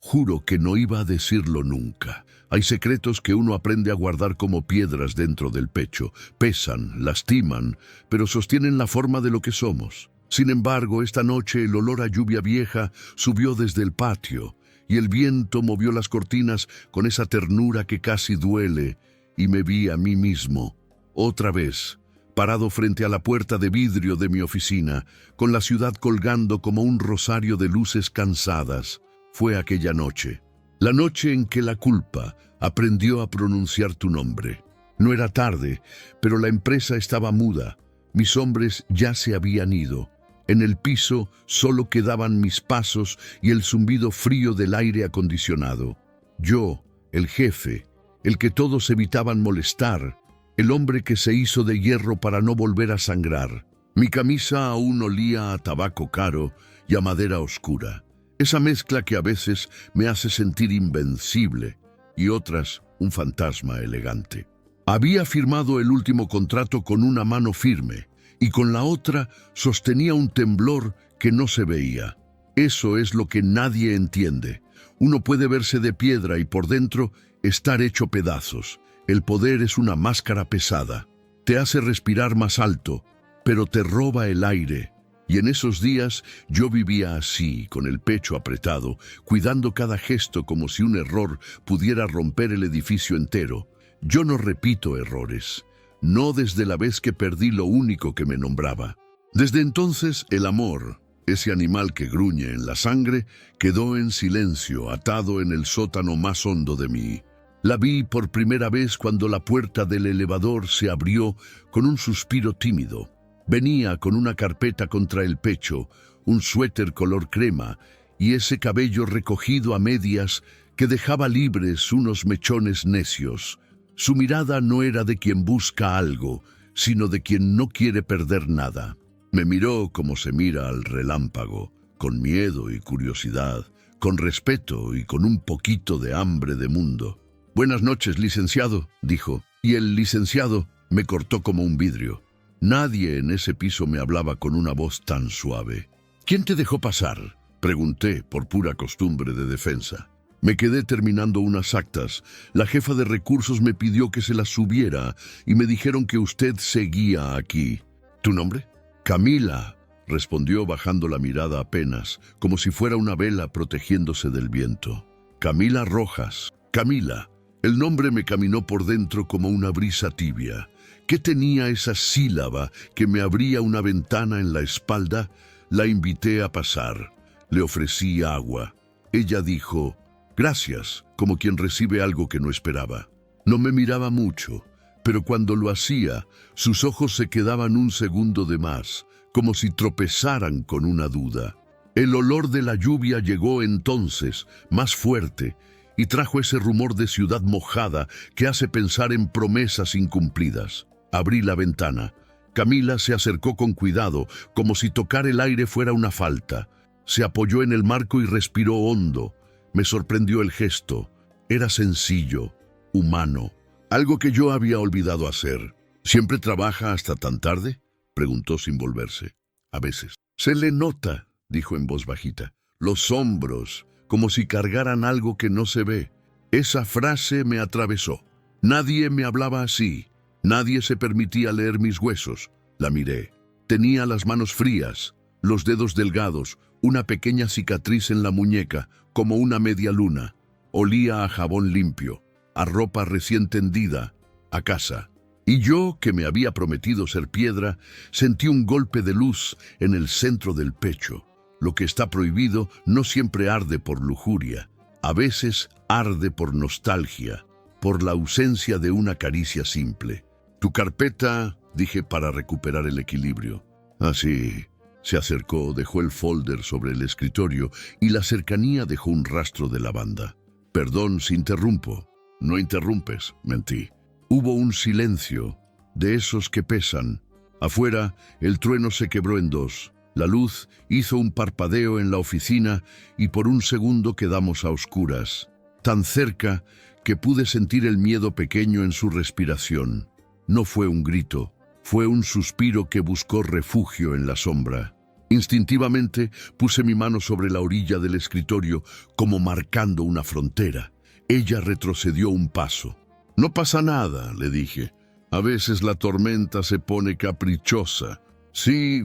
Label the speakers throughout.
Speaker 1: Juro que no iba a decirlo nunca. Hay secretos que uno aprende a guardar como piedras dentro del pecho. Pesan, lastiman, pero sostienen la forma de lo que somos. Sin embargo, esta noche el olor a lluvia vieja subió desde el patio, y el viento movió las cortinas con esa ternura que casi duele, y me vi a mí mismo, otra vez, parado frente a la puerta de vidrio de mi oficina, con la ciudad colgando como un rosario de luces cansadas. Fue aquella noche, la noche en que la culpa aprendió a pronunciar tu nombre. No era tarde, pero la empresa estaba muda. Mis hombres ya se habían ido. En el piso solo quedaban mis pasos y el zumbido frío del aire acondicionado. Yo, el jefe, el que todos evitaban molestar, el hombre que se hizo de hierro para no volver a sangrar. Mi camisa aún olía a tabaco caro y a madera oscura. Esa mezcla que a veces me hace sentir invencible y otras un fantasma elegante. Había firmado el último contrato con una mano firme y con la otra sostenía un temblor que no se veía. Eso es lo que nadie entiende. Uno puede verse de piedra y por dentro estar hecho pedazos. El poder es una máscara pesada. Te hace respirar más alto, pero te roba el aire. Y en esos días yo vivía así, con el pecho apretado, cuidando cada gesto como si un error pudiera romper el edificio entero. Yo no repito errores, no desde la vez que perdí lo único que me nombraba. Desde entonces el amor, ese animal que gruñe en la sangre, quedó en silencio, atado en el sótano más hondo de mí. La vi por primera vez cuando la puerta del elevador se abrió con un suspiro tímido. Venía con una carpeta contra el pecho, un suéter color crema y ese cabello recogido a medias que dejaba libres unos mechones necios. Su mirada no era de quien busca algo, sino de quien no quiere perder nada. Me miró como se mira al relámpago, con miedo y curiosidad, con respeto y con un poquito de hambre de mundo. «Buenas noches, licenciado», dijo, y el licenciado me cortó como un vidrio. Nadie en ese piso me hablaba con una voz tan suave. «¿Quién te dejó pasar?», pregunté por pura costumbre de defensa. Me quedé terminando unas actas. La jefa de recursos me pidió que se las subiera y me dijeron que usted seguía aquí. «¿Tu nombre?» «Camila», respondió bajando la mirada apenas, como si fuera una vela protegiéndose del viento. «Camila Rojas. Camila». El nombre me caminó por dentro como una brisa tibia. ¿Qué tenía esa sílaba que me abría una ventana en la espalda? La invité a pasar. Le ofrecí agua. Ella dijo, «Gracias», como quien recibe algo que no esperaba. No me miraba mucho, pero cuando lo hacía, sus ojos se quedaban un segundo de más, como si tropezaran con una duda. El olor de la lluvia llegó entonces, más fuerte, y trajo ese rumor de ciudad mojada que hace pensar en promesas incumplidas. Abrí la ventana. Camila se acercó con cuidado, como si tocar el aire fuera una falta. Se apoyó en el marco y respiró hondo. Me sorprendió el gesto. Era sencillo, humano, algo que yo había olvidado hacer. «¿Siempre trabaja hasta tan tarde?», preguntó sin volverse. «A veces». «Se le nota», dijo en voz bajita, «los hombros, como si cargaran algo que no se ve». Esa frase me atravesó. Nadie me hablaba así. Nadie se permitía leer mis huesos. La miré. Tenía las manos frías, los dedos delgados, una pequeña cicatriz en la muñeca, como una media luna. Olía a jabón limpio, a ropa recién tendida, a casa. Y yo, que me había prometido ser piedra, sentí un golpe de luz en el centro del pecho. Lo que está prohibido no siempre arde por lujuria. A veces arde por nostalgia, por la ausencia de una caricia simple. «Tu carpeta», dije para recuperar el equilibrio. «Así». Se acercó, dejó el folder sobre el escritorio y la cercanía dejó un rastro de lavanda. «Perdón si interrumpo». «No interrumpes», mentí. Hubo un silencio, de esos que pesan. Afuera, el trueno se quebró en dos. La luz hizo un parpadeo en la oficina y por un segundo quedamos a oscuras, tan cerca que pude sentir el miedo pequeño en su respiración. No fue un grito, fue un suspiro que buscó refugio en la sombra. Instintivamente puse mi mano sobre la orilla del escritorio como marcando una frontera. Ella retrocedió un paso. «No pasa nada», le dije. «A veces la tormenta se pone caprichosa». «Sí»,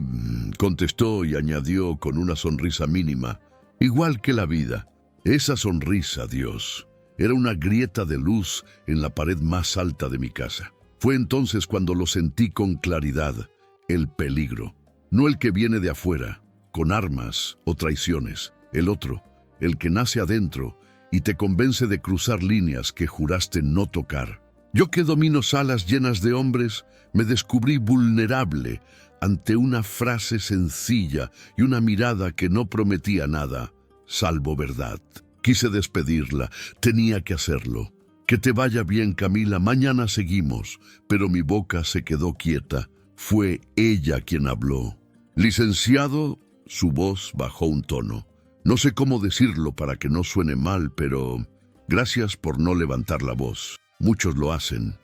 Speaker 1: contestó y añadió con una sonrisa mínima. «Igual que la vida». Esa sonrisa, Dios, era una grieta de luz en la pared más alta de mi casa. Fue entonces cuando lo sentí con claridad, el peligro. No el que viene de afuera, con armas o traiciones. El otro, el que nace adentro y te convence de cruzar líneas que juraste no tocar. Yo que domino salas llenas de hombres, me descubrí vulnerable ante una frase sencilla y una mirada que no prometía nada, salvo verdad. Quise despedirla, tenía que hacerlo. «Que te vaya bien, Camila, mañana seguimos». Pero mi boca se quedó quieta. Fue ella quien habló. «Licenciado», su voz bajó un tono. No sé cómo decirlo para que no suene mal, pero gracias por no levantar la voz. Muchos lo hacen.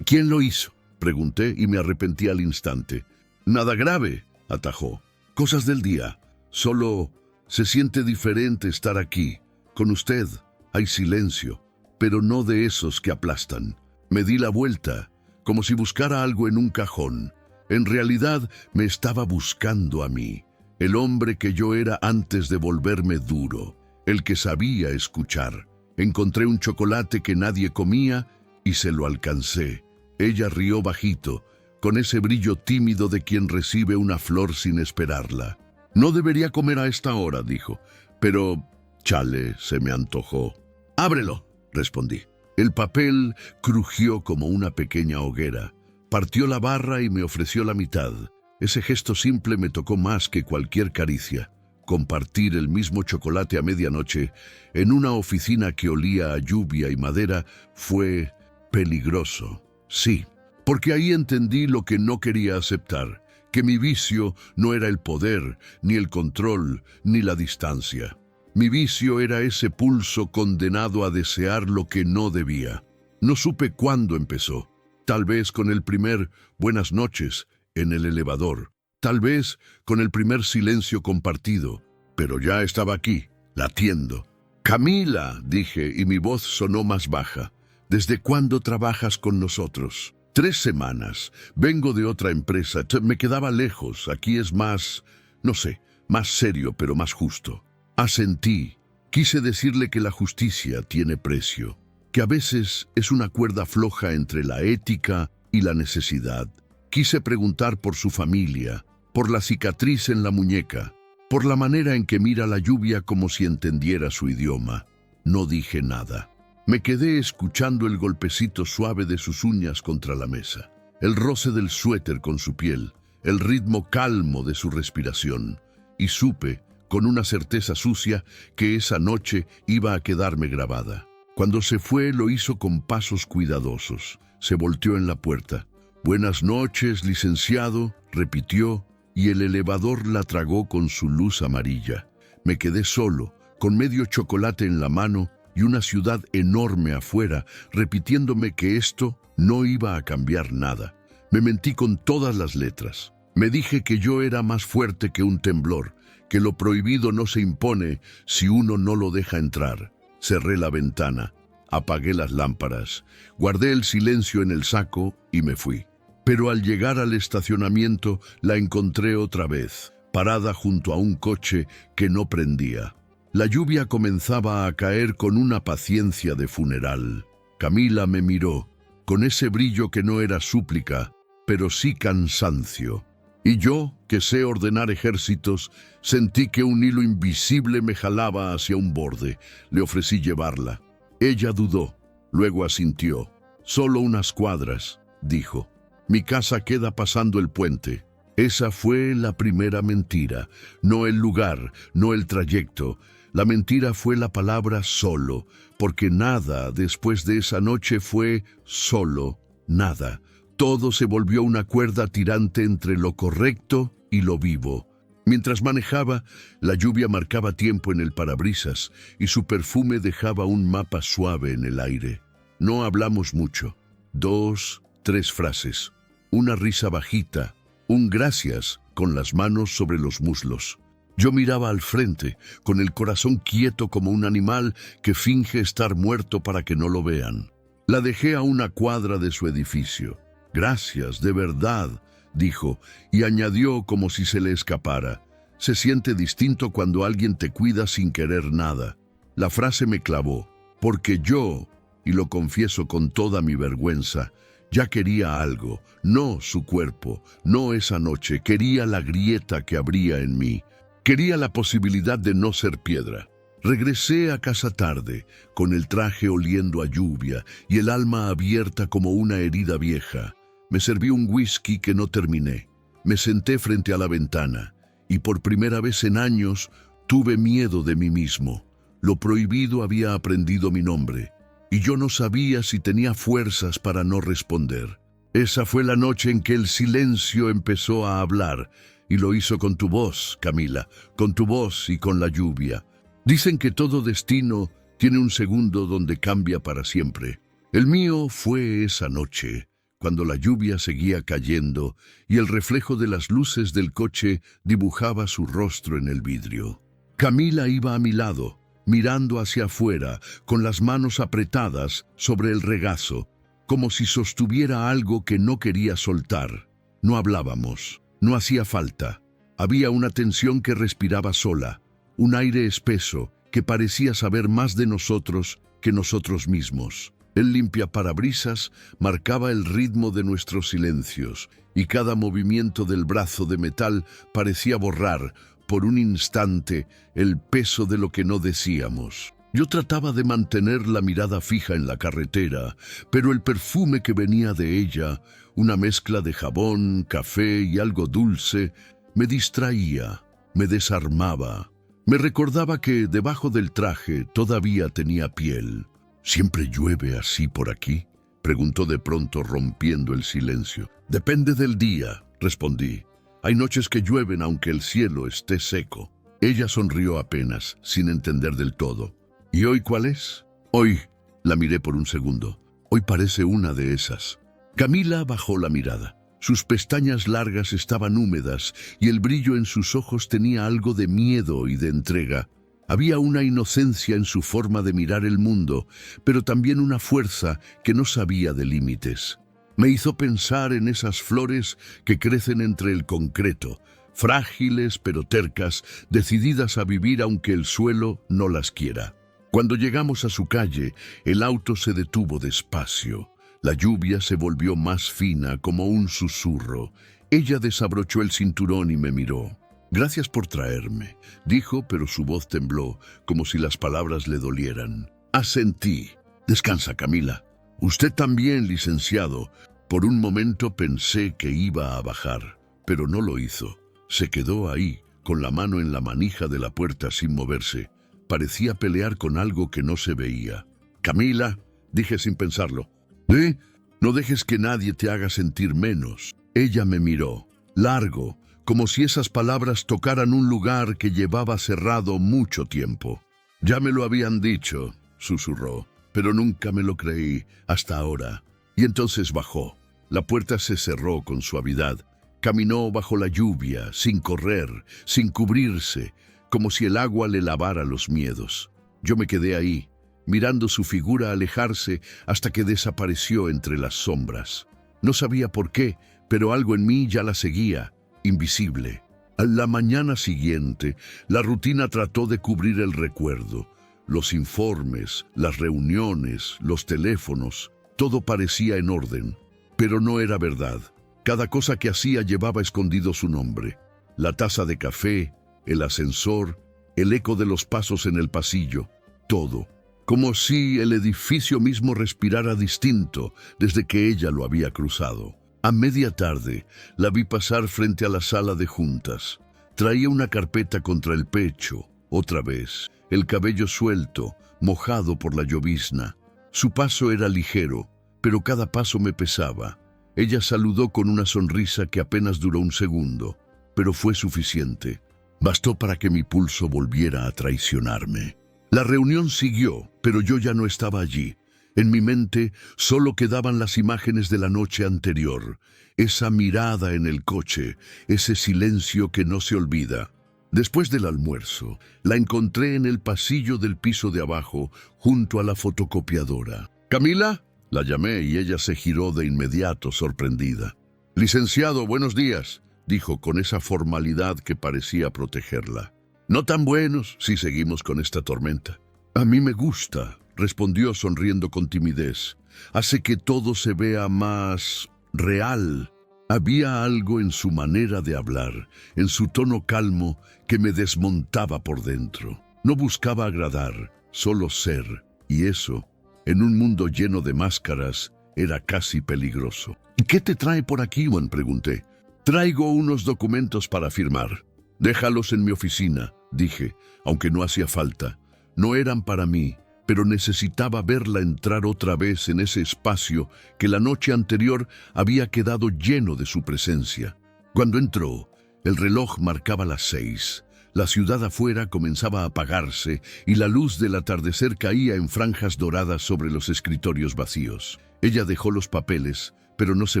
Speaker 1: «¿Quién lo hizo?», pregunté y me arrepentí al instante. «Nada grave», atajó. «Cosas del día. Solo se siente diferente estar aquí. Con usted hay silencio, pero no de esos que aplastan». Me di la vuelta, como si buscara algo en un cajón. En realidad me estaba buscando a mí, el hombre que yo era antes de volverme duro, el que sabía escuchar. Encontré un chocolate que nadie comía y se lo alcancé. Ella rió bajito, con ese brillo tímido de quien recibe una flor sin esperarla. «No debería comer a esta hora», dijo, «pero, chale, se me antojó». «Ábrelo», respondí. El papel crujió como una pequeña hoguera. Partió la barra y me ofreció la mitad. Ese gesto simple me tocó más que cualquier caricia. Compartir el mismo chocolate a medianoche en una oficina que olía a lluvia y madera fue peligroso. Sí, porque ahí entendí lo que no quería aceptar, que mi vicio no era el poder, ni el control, ni la distancia. Mi vicio era ese pulso condenado a desear lo que no debía. No supe cuándo empezó. Tal vez con el primer «buenas noches» en el elevador. Tal vez con el primer silencio compartido. Pero ya estaba aquí, latiendo. «Camila», dije, y mi voz sonó más baja. «¿Desde cuándo trabajas con nosotros?» 3 semanas. Vengo de otra empresa. Me quedaba lejos. Aquí es más, no sé, más serio, pero más justo. Asentí. Quise decirle que la justicia tiene precio, que a veces es una cuerda floja entre la ética y la necesidad. Quise preguntar por su familia, por la cicatriz en la muñeca, por la manera en que mira la lluvia como si entendiera su idioma. No dije nada. Me quedé escuchando el golpecito suave de sus uñas contra la mesa, el roce del suéter con su piel, el ritmo calmo de su respiración, y supe, con una certeza sucia, que esa noche iba a quedarme grabada. Cuando se fue, lo hizo con pasos cuidadosos. Se volteó en la puerta. «Buenas noches, licenciado», repitió, y el elevador la tragó con su luz amarilla. Me quedé solo, con medio chocolate en la mano y una ciudad enorme afuera, repitiéndome que esto no iba a cambiar nada. Me mentí con todas las letras. Me dije que yo era más fuerte que un temblor, que lo prohibido no se impone si uno no lo deja entrar. Cerré la ventana, apagué las lámparas, guardé el silencio en el saco y me fui. Pero al llegar al estacionamiento la encontré otra vez, parada junto a un coche que no prendía. La lluvia comenzaba a caer con una paciencia de funeral. Camila me miró, con ese brillo que no era súplica, pero sí cansancio. Y yo, que sé ordenar ejércitos, sentí que un hilo invisible me jalaba hacia un borde. Le ofrecí llevarla. Ella dudó, luego asintió. «Solo unas cuadras», dijo. «Mi casa queda pasando el puente». Esa fue la primera mentira, no el lugar, no el trayecto. La mentira fue la palabra solo, porque nada después de esa noche fue solo, nada. Todo se volvió una cuerda tirante entre lo correcto y lo vivo. Mientras manejaba, la lluvia marcaba tiempo en el parabrisas y su perfume dejaba un mapa suave en el aire. No hablamos mucho. 2, 3 frases. Una risa bajita, un gracias con las manos sobre los muslos. Yo miraba al frente, con el corazón quieto como un animal que finge estar muerto para que no lo vean. La dejé a una cuadra de su edificio. Gracias, de verdad, dijo, y añadió como si se le escapara. Se siente distinto cuando alguien te cuida sin querer nada. La frase me clavó, porque yo, y lo confieso con toda mi vergüenza, ya quería algo, no su cuerpo, no esa noche, quería la grieta que habría en mí. Quería la posibilidad de no ser piedra. Regresé a casa tarde, con el traje oliendo a lluvia y el alma abierta como una herida vieja. Me serví un whisky que no terminé. Me senté frente a la ventana y por primera vez en años tuve miedo de mí mismo. Lo prohibido había aprendido mi nombre y yo no sabía si tenía fuerzas para no responder. Esa fue la noche en que el silencio empezó a hablar. Y lo hizo con tu voz, Camila, con tu voz y con la lluvia. Dicen que todo destino tiene un segundo donde cambia para siempre. El mío fue esa noche, cuando la lluvia seguía cayendo y el reflejo de las luces del coche dibujaba su rostro en el vidrio. Camila iba a mi lado, mirando hacia afuera, con las manos apretadas sobre el regazo, como si sostuviera algo que no quería soltar. No hablábamos. No hacía falta. Había una tensión que respiraba sola, un aire espeso que parecía saber más de nosotros que nosotros mismos. El limpiaparabrisas marcaba el ritmo de nuestros silencios y cada movimiento del brazo de metal parecía borrar, por un instante, el peso de lo que no decíamos. Yo trataba de mantener la mirada fija en la carretera, pero el perfume que venía de ella, una mezcla de jabón, café y algo dulce, me distraía, me desarmaba. Me recordaba que debajo del traje todavía tenía piel. ¿Siempre llueve así por aquí?, preguntó de pronto rompiendo el silencio. Depende del día, respondí. Hay noches que llueven aunque el cielo esté seco. Ella sonrió apenas, sin entender del todo. ¿Y hoy cuál es? Hoy, la miré por un segundo. Hoy parece una de esas. Camila bajó la mirada. Sus pestañas largas estaban húmedas y el brillo en sus ojos tenía algo de miedo y de entrega. Había una inocencia en su forma de mirar el mundo, pero también una fuerza que no sabía de límites. Me hizo pensar en esas flores que crecen entre el concreto, frágiles pero tercas, decididas a vivir aunque el suelo no las quiera. Cuando llegamos a su calle, el auto se detuvo despacio. La lluvia se volvió más fina, como un susurro. Ella desabrochó el cinturón y me miró. «Gracias por traerme», dijo, pero su voz tembló, como si las palabras le dolieran. Asentí. «Descansa, Camila. Usted también, licenciado». Por un momento pensé que iba a bajar, pero no lo hizo. Se quedó ahí, con la mano en la manija de la puerta sin moverse. Parecía pelear con algo que no se veía. «Camila», dije sin pensarlo. «¿Eh? No dejes que nadie te haga sentir menos». Ella me miró, largo, como si esas palabras tocaran un lugar que llevaba cerrado mucho tiempo. «Ya me lo habían dicho», susurró, «pero nunca me lo creí hasta ahora». Y entonces bajó. La puerta se cerró con suavidad. Caminó bajo la lluvia, sin correr, sin cubrirse, como si el agua le lavara los miedos. Yo me quedé ahí, mirando su figura alejarse hasta que desapareció entre las sombras. No sabía por qué, pero algo en mí ya la seguía, invisible. A la mañana siguiente, la rutina trató de cubrir el recuerdo. Los informes, las reuniones, los teléfonos, todo parecía en orden, pero no era verdad. Cada cosa que hacía llevaba escondido su nombre. La taza de café, el ascensor, el eco de los pasos en el pasillo, todo. Como si el edificio mismo respirara distinto desde que ella lo había cruzado. A media tarde, la vi pasar frente a la sala de juntas. Traía una carpeta contra el pecho, otra vez, el cabello suelto, mojado por la llovizna. Su paso era ligero, pero cada paso me pesaba. Ella saludó con una sonrisa que apenas duró un segundo, pero fue suficiente. Bastó para que mi pulso volviera a traicionarme. La reunión siguió, pero yo ya no estaba allí. En mi mente solo quedaban las imágenes de la noche anterior, esa mirada en el coche, ese silencio que no se olvida. Después del almuerzo, la encontré en el pasillo del piso de abajo, junto a la fotocopiadora. «¿Camila?», la llamé y ella se giró de inmediato, sorprendida. «Licenciado, buenos días», dijo con esa formalidad que parecía protegerla. «No tan buenos si seguimos con esta tormenta». «A mí me gusta», respondió sonriendo con timidez. «Hace que todo se vea más real». Había algo en su manera de hablar, en su tono calmo, que me desmontaba por dentro. No buscaba agradar, solo ser, y eso, en un mundo lleno de máscaras, era casi peligroso. «¿Y qué te trae por aquí, Juan?», pregunté. «Traigo unos documentos para firmar». «Déjalos en mi oficina», dije, aunque no hacía falta. No eran para mí, pero necesitaba verla entrar otra vez en ese espacio que la noche anterior había quedado lleno de su presencia. Cuando entró, el reloj marcaba las 6. La ciudad afuera comenzaba a apagarse y la luz del atardecer caía en franjas doradas sobre los escritorios vacíos. Ella dejó los papeles, pero no se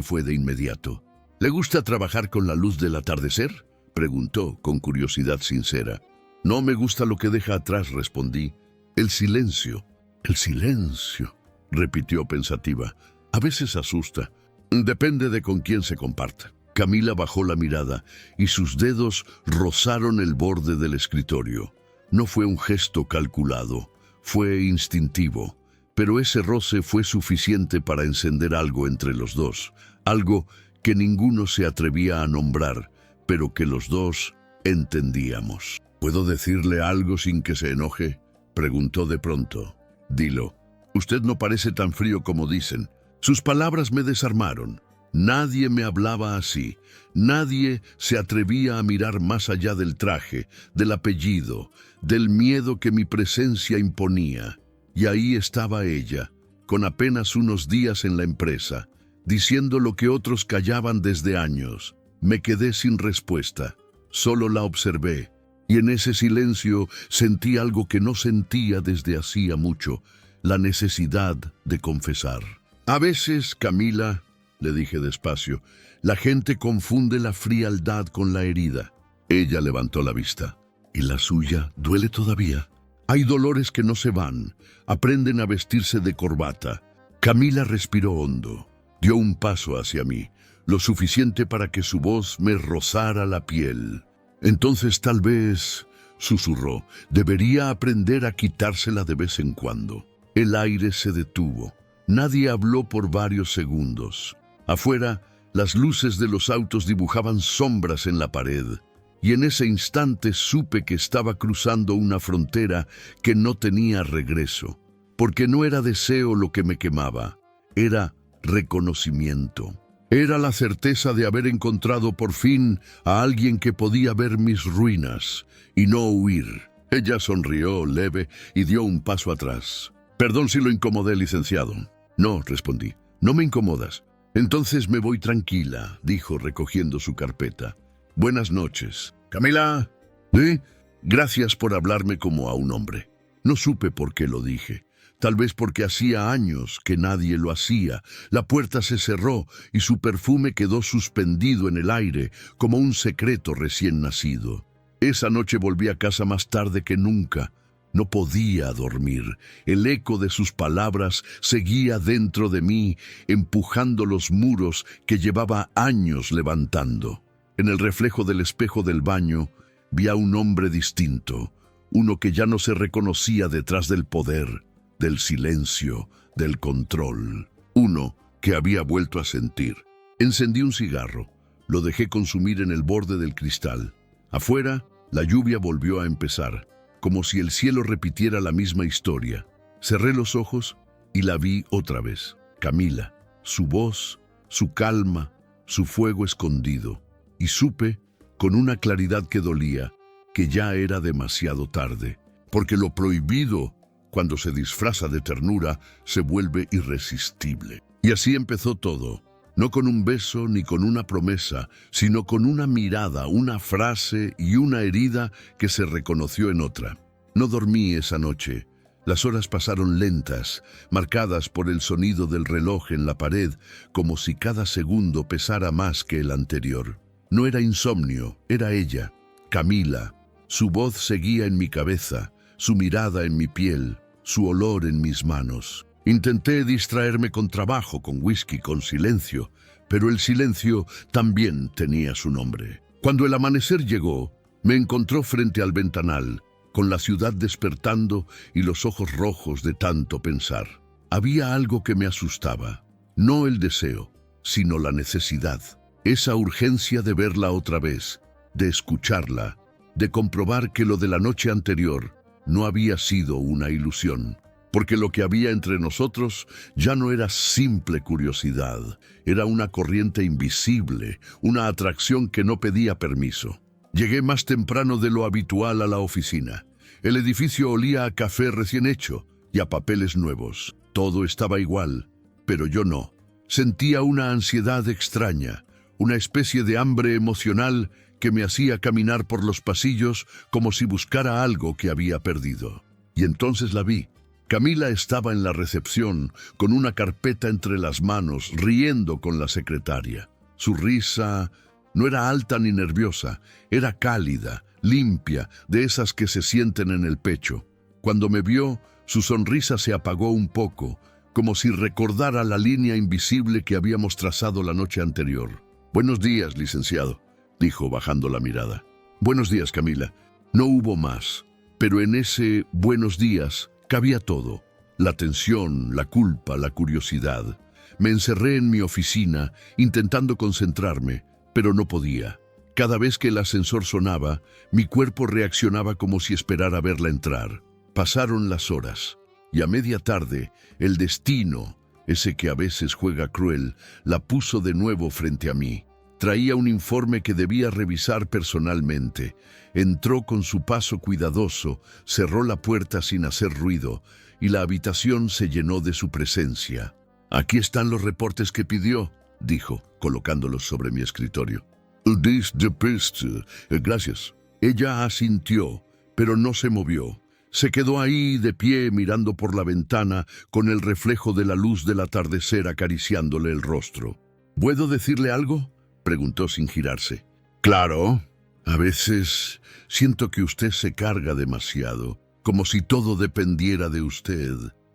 Speaker 1: fue de inmediato. «¿Le gusta trabajar con la luz del atardecer?», preguntó con curiosidad sincera. «No me gusta lo que deja atrás», respondí. «El silencio». «El silencio», repitió pensativa. «A veces asusta. Depende de con quién se comparta». Camila bajó la mirada y sus dedos rozaron el borde del escritorio. No fue un gesto calculado, fue instintivo, pero ese roce fue suficiente para encender algo entre los dos, algo que ninguno se atrevía a nombrar, pero que los dos entendíamos. «¿Puedo decirle algo sin que se enoje?», preguntó de pronto. «Dilo. Usted no parece tan frío como dicen». Sus palabras me desarmaron. Nadie me hablaba así. Nadie se atrevía a mirar más allá del traje, del apellido, del miedo que mi presencia imponía. Y ahí estaba ella, con apenas unos días en la empresa, diciendo lo que otros callaban desde años. Me quedé sin respuesta. Solo la observé. Y en ese silencio sentí algo que no sentía desde hacía mucho, la necesidad de confesar. «A veces, Camila», le dije despacio, «la gente confunde la frialdad con la herida». Ella levantó la vista. «¿Y la suya duele todavía?» «Hay dolores que no se van, aprenden a vestirse de corbata». Camila respiró hondo, dio un paso hacia mí, lo suficiente para que su voz me rozara la piel. «Entonces tal vez», susurró, «debería aprender a quitársela de vez en cuando». El aire se detuvo. Nadie habló por varios segundos. Afuera, las luces de los autos dibujaban sombras en la pared, y en ese instante supe que estaba cruzando una frontera que no tenía regreso, porque no era deseo lo que me quemaba, era reconocimiento. Era la certeza de haber encontrado por fin a alguien que podía ver mis ruinas y no huir. Ella sonrió leve y dio un paso atrás. «Perdón si lo incomodé, licenciado». «No», respondí, «no me incomodas». «Entonces me voy tranquila», dijo recogiendo su carpeta. «Buenas noches». «Camila». «¿Sí?» «Gracias por hablarme como a un hombre». No supe por qué lo dije. Tal vez porque hacía años que nadie lo hacía. La puerta se cerró y su perfume quedó suspendido en el aire como un secreto recién nacido. Esa noche volví a casa más tarde que nunca. No podía dormir. El eco de sus palabras seguía dentro de mí, empujando los muros que llevaba años levantando. En el reflejo del espejo del baño vi a un hombre distinto, uno que ya no se reconocía detrás del poder, del silencio, del control. Uno que había vuelto a sentir. Encendí un cigarro, lo dejé consumir en el borde del cristal. Afuera, la lluvia volvió a empezar, como si el cielo repitiera la misma historia. Cerré los ojos y la vi otra vez. Camila, su voz, su calma, su fuego escondido. Y supe, con una claridad que dolía, que ya era demasiado tarde, porque lo prohibido, cuando se disfraza de ternura, se vuelve irresistible. Y así empezó todo. No con un beso ni con una promesa, sino con una mirada, una frase y una herida que se reconoció en otra. No dormí esa noche. Las horas pasaron lentas, marcadas por el sonido del reloj en la pared, como si cada segundo pesara más que el anterior. No era insomnio, era ella, Camila. Su voz seguía en mi cabeza, su mirada en mi piel, su olor en mis manos. Intenté distraerme con trabajo, con whisky, con silencio, pero el silencio también tenía su nombre. Cuando el amanecer llegó, me encontró frente al ventanal, con la ciudad despertando y los ojos rojos de tanto pensar. Había algo que me asustaba, no el deseo, sino la necesidad, esa urgencia de verla otra vez, de escucharla, de comprobar que lo de la noche anterior no había sido una ilusión, porque lo que había entre nosotros ya no era simple curiosidad, era una corriente invisible, una atracción que no pedía permiso. Llegué más temprano de lo habitual a la oficina. El edificio olía a café recién hecho y a papeles nuevos. Todo estaba igual, pero yo no. Sentía una ansiedad extraña, una especie de hambre emocional que me hacía caminar por los pasillos como si buscara algo que había perdido. Y entonces la vi. Camila estaba en la recepción, con una carpeta entre las manos, riendo con la secretaria. Su risa no era alta ni nerviosa, era cálida, limpia, de esas que se sienten en el pecho. Cuando me vio, su sonrisa se apagó un poco, como si recordara la línea invisible que habíamos trazado la noche anterior. «Buenos días, licenciado», dijo bajando la mirada. «Buenos días, Camila». No hubo más, pero en ese buenos días cabía todo. La tensión, la culpa, la curiosidad. Me encerré en mi oficina, intentando concentrarme, pero no podía. Cada vez que el ascensor sonaba, mi cuerpo reaccionaba como si esperara verla entrar. Pasaron las horas, y a media tarde, el destino, ese que a veces juega cruel, la puso de nuevo frente a mí. Traía un informe que debía revisar personalmente. Entró con su paso cuidadoso, cerró la puerta sin hacer ruido, y la habitación se llenó de su presencia. «Aquí están los reportes que pidió», dijo, colocándolos sobre mi escritorio. «Gracias». Ella asintió, pero no se movió. Se quedó ahí de pie mirando por la ventana con el reflejo de la luz del atardecer acariciándole el rostro. «¿Puedo decirle algo?», preguntó sin girarse. «Claro. A veces siento que usted se carga demasiado, como si todo dependiera de usted.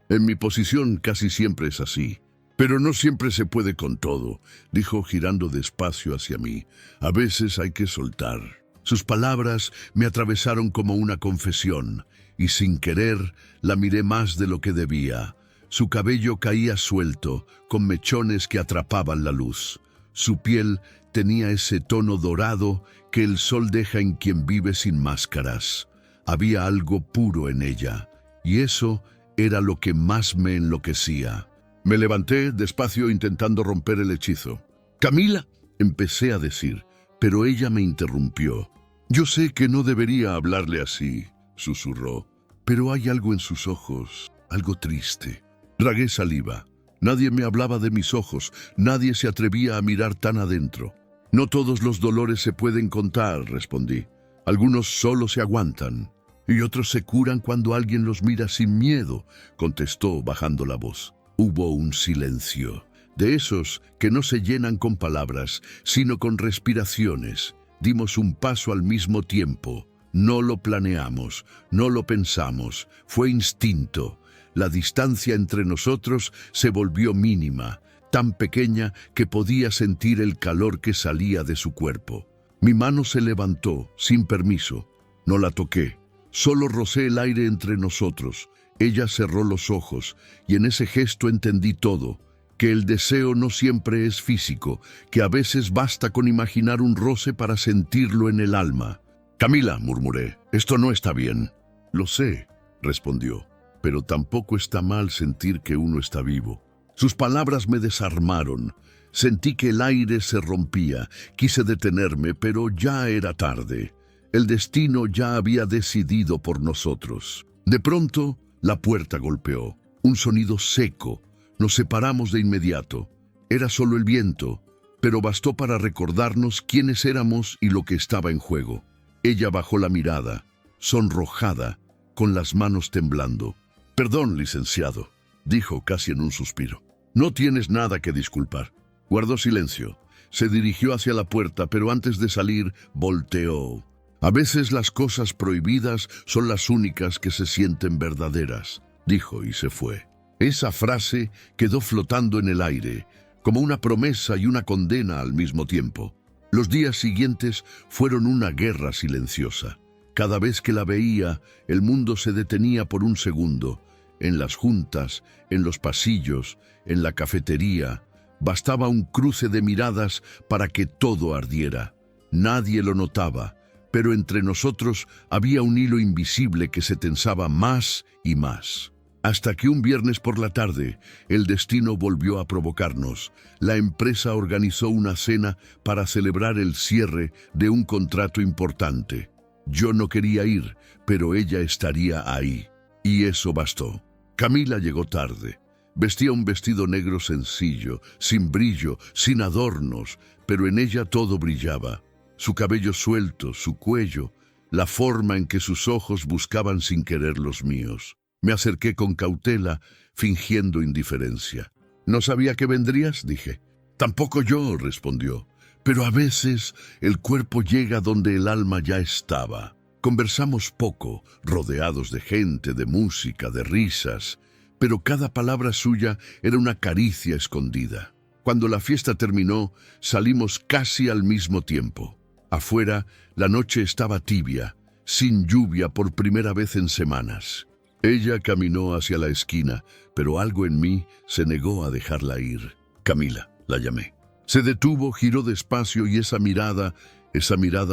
Speaker 1: En mi posición casi siempre es así. Pero no siempre se puede con todo», dijo girando despacio hacia mí. «A veces hay que soltar». Sus palabras me atravesaron como una confesión, y sin querer la miré más de lo que debía. Su cabello caía suelto, con mechones que atrapaban la luz. Su piel tenía ese tono dorado que el sol deja en quien vive sin máscaras. Había algo puro en ella, y eso era lo que más me enloquecía. Me levanté despacio intentando romper el hechizo. «Camila», empecé a decir, pero ella me interrumpió. «Yo sé que no debería hablarle así», susurró, «pero hay algo en sus ojos, algo triste». Tragué saliva. Nadie me hablaba de mis ojos, nadie se atrevía a mirar tan adentro. «No todos los dolores se pueden contar», respondí. «Algunos solo se aguantan, y otros se curan cuando alguien los mira sin miedo», contestó bajando la voz. Hubo un silencio, de esos que no se llenan con palabras, sino con respiraciones. Dimos un paso al mismo tiempo. No lo planeamos, no lo pensamos, fue instinto. La distancia entre nosotros se volvió mínima, tan pequeña que podía sentir el calor que salía de su cuerpo. Mi mano se levantó, sin permiso. No la toqué, solo rocé el aire entre nosotros. Ella cerró los ojos, y en ese gesto entendí todo, que el deseo no siempre es físico, que a veces basta con imaginar un roce para sentirlo en el alma. «Camila», murmuré, «esto no está bien». «Lo sé», respondió, «pero tampoco está mal sentir que uno está vivo». Sus palabras me desarmaron. Sentí que el aire se rompía. Quise detenerme, pero ya era tarde. El destino ya había decidido por nosotros. De pronto, la puerta golpeó. Un sonido seco. Nos separamos de inmediato. Era solo el viento, pero bastó para recordarnos quiénes éramos y lo que estaba en juego. Ella bajó la mirada, sonrojada, con las manos temblando. Perdón, licenciado, dijo casi en un suspiro. No tienes nada que disculpar. Guardó silencio. Se dirigió hacia la puerta, pero antes de salir, volteó. A veces las cosas prohibidas son las únicas que se sienten verdaderas, dijo y se fue. Esa frase quedó flotando en el aire, como una promesa y una condena al mismo tiempo. Los días siguientes fueron una guerra silenciosa. Cada vez que la veía, el mundo se detenía por un segundo. En las juntas, en los pasillos, en la cafetería, bastaba un cruce de miradas para que todo ardiera. Nadie lo notaba, pero entre nosotros había un hilo invisible que se tensaba más y más. Hasta que un viernes por la tarde, el destino volvió a provocarnos. La empresa organizó una cena para celebrar el cierre de un contrato importante. Yo no quería ir, pero ella estaría ahí. Y eso bastó. Camila llegó tarde. Vestía un vestido negro sencillo, sin brillo, sin adornos, pero en ella todo brillaba. Su cabello suelto, su cuello, la forma en que sus ojos buscaban sin querer los míos. Me acerqué con cautela, fingiendo indiferencia. «¿No sabía que vendrías?», dije. «Tampoco yo», respondió. «Pero a veces el cuerpo llega donde el alma ya estaba». Conversamos poco, rodeados de gente, de música, de risas, pero cada palabra suya era una caricia escondida. Cuando la fiesta terminó, salimos casi al mismo tiempo. Afuera, la noche estaba tibia, sin lluvia por primera vez en semanas. Ella caminó hacia la esquina, pero algo en mí se negó a dejarla ir. «Camila», la llamé. Se detuvo, giró despacio y esa mirada